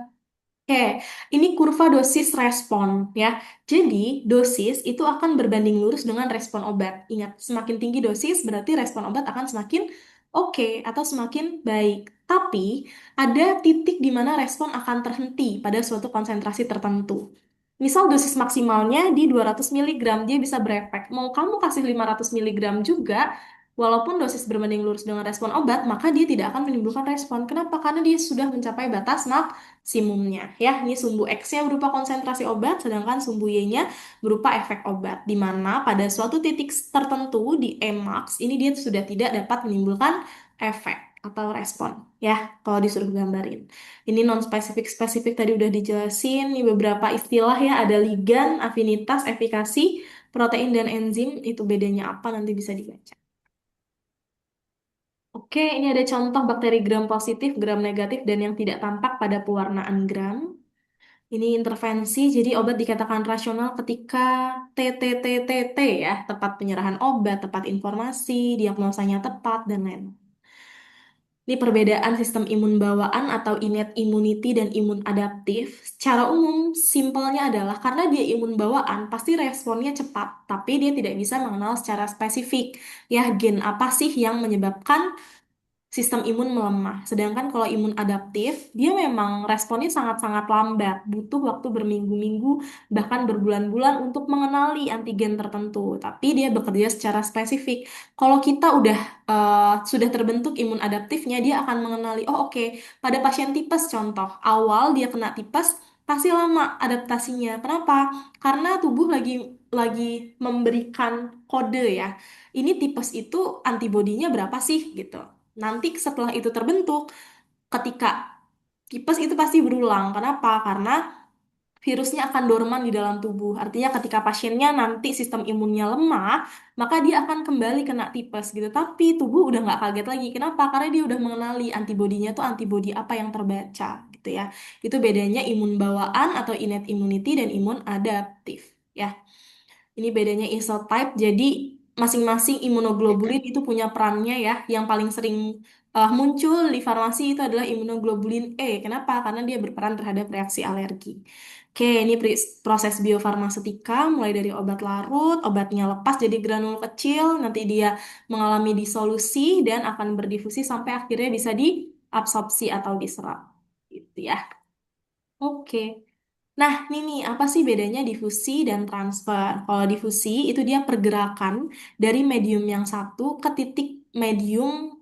Oke, ini kurva dosis respon ya. Jadi dosis itu akan berbanding lurus dengan respon obat. Ingat, semakin tinggi dosis berarti respon obat akan semakin oke atau semakin baik. Tapi ada titik di mana respon akan terhenti pada suatu konsentrasi tertentu. Misal dosis maksimalnya di 200 miligram dia bisa berefek. Mau kamu kasih 500 miligram juga, walaupun dosis berbanding lurus dengan respon obat, maka dia tidak akan menimbulkan respon. Kenapa? Karena dia sudah mencapai batas maksimumnya. Ya, ini sumbu X-nya berupa konsentrasi obat, sedangkan sumbu Y-nya berupa efek obat. Di mana pada suatu titik tertentu di Emax, ini dia sudah tidak dapat menimbulkan efek atau respon. Ya, kalau disuruh gambarin. Ini non-spesifik, spesifik tadi udah dijelasin. Ini beberapa istilah ya, ada ligan, afinitas, efikasi, protein dan enzim. Itu bedanya apa nanti bisa dibaca. Oke, ini ada contoh bakteri gram positif, gram negatif, dan yang tidak tampak pada pewarnaan gram. Ini intervensi, jadi obat dikatakan rasional ketika TTTTT ya, tepat penyerahan obat, tepat informasi, diagnosanya tepat, dan lain-lain. Ini perbedaan sistem imun bawaan atau innate immunity dan imun adaptif. Secara umum, simpelnya adalah karena dia imun bawaan, pasti responnya cepat, tapi dia tidak bisa mengenal secara spesifik. Ya, gen apa sih yang menyebabkan sistem imun melemah. Sedangkan kalau imun adaptif, dia memang responnya sangat-sangat lambat, butuh waktu berminggu-minggu, bahkan berbulan-bulan untuk mengenali antigen tertentu. Tapi dia bekerja secara spesifik. Kalau kita sudah terbentuk imun adaptifnya, dia akan mengenali, oh oke, pada pasien tipes contoh, awal dia kena tipes, pasti lama adaptasinya. Kenapa? Karena tubuh lagi memberikan kode ya. Ini tipes itu antibodinya berapa sih gitu. Nanti setelah itu terbentuk, ketika tipes itu pasti berulang. Kenapa? Karena virusnya akan dorman di dalam tubuh. Artinya ketika pasiennya nanti sistem imunnya lemah, maka dia akan kembali kena tipes gitu. Tapi tubuh udah nggak kaget lagi. Kenapa? Karena dia udah mengenali antibodinya tuh antibodi apa yang terbaca gitu ya. Itu bedanya imun bawaan atau innate immunity dan imun adaptif ya. Ini bedanya isotype, jadi masing-masing imunoglobulin itu punya perannya ya. Yang paling sering muncul di farmasi itu adalah imunoglobulin E. Kenapa? Karena dia berperan terhadap reaksi alergi. Oke, ini proses biofarmasetika mulai dari obat larut, obatnya lepas jadi granul kecil, nanti dia mengalami disolusi dan akan berdifusi sampai akhirnya bisa diabsorpsi atau diserap. Gitu ya. Oke. Nah, ini nih, apa sih bedanya difusi dan transfer? Kalau difusi, itu dia pergerakan dari medium yang satu ke titik medium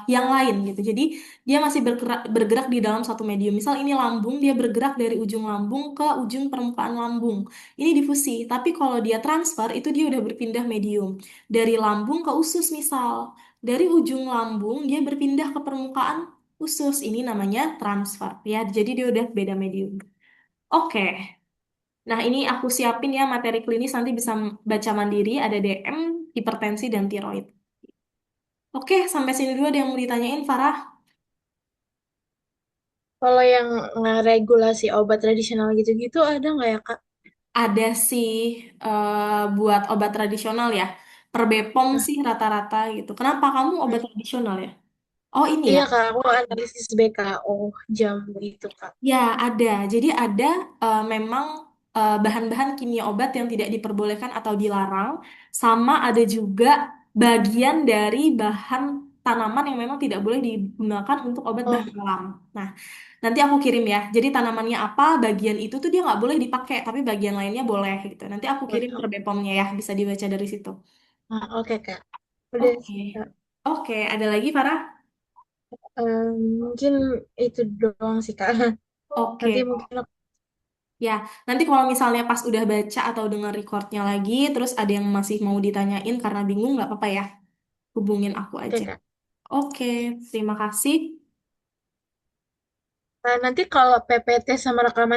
yang lain gitu. Jadi, dia masih bergerak di dalam satu medium. Misal ini lambung, dia bergerak dari ujung lambung ke ujung permukaan lambung. Ini difusi. Tapi kalau dia transfer, itu dia udah berpindah medium. Dari lambung ke usus misal. Dari ujung lambung, dia berpindah ke permukaan usus. Ini namanya transfer ya. Jadi dia udah beda medium. Oke, nah ini aku siapin ya materi klinis nanti bisa baca mandiri, ada DM, hipertensi, dan tiroid. Oke, sampai sini dulu ada yang mau ditanyain, Farah? Kalau yang ngeregulasi obat tradisional gitu-gitu ada nggak ya, Kak? Ada sih buat obat tradisional ya. Per Bepom Nah, sih rata-rata gitu. Kenapa kamu obat tradisional ya? Oh ini ya. iya kak, aku analisis BKO jamu itu kak. Ya, ada. Jadi ada memang bahan-bahan kimia obat yang tidak diperbolehkan atau dilarang, sama ada juga bagian dari bahan tanaman yang memang tidak boleh digunakan untuk obat Oh, bahan alam. Nah, nanti aku kirim ya. Jadi tanamannya apa, bagian itu tuh dia nggak boleh dipakai, tapi bagian lainnya boleh gitu. Nanti aku boleh. kirim per Bepomnya ya, bisa dibaca dari situ. Ah, oke kak. Udah Oke. sih kak. Oke, ada lagi Farah? Mungkin itu doang sih kak. Nanti Oke. mungkin aku Ya, nanti kalau misalnya pas udah baca atau dengar recordnya lagi, terus ada yang masih mau ditanyain karena bingung, nggak apa-apa ya, hubungin aku oke aja. kak. Oke, terima kasih. Nanti kalau PPT sama rekaman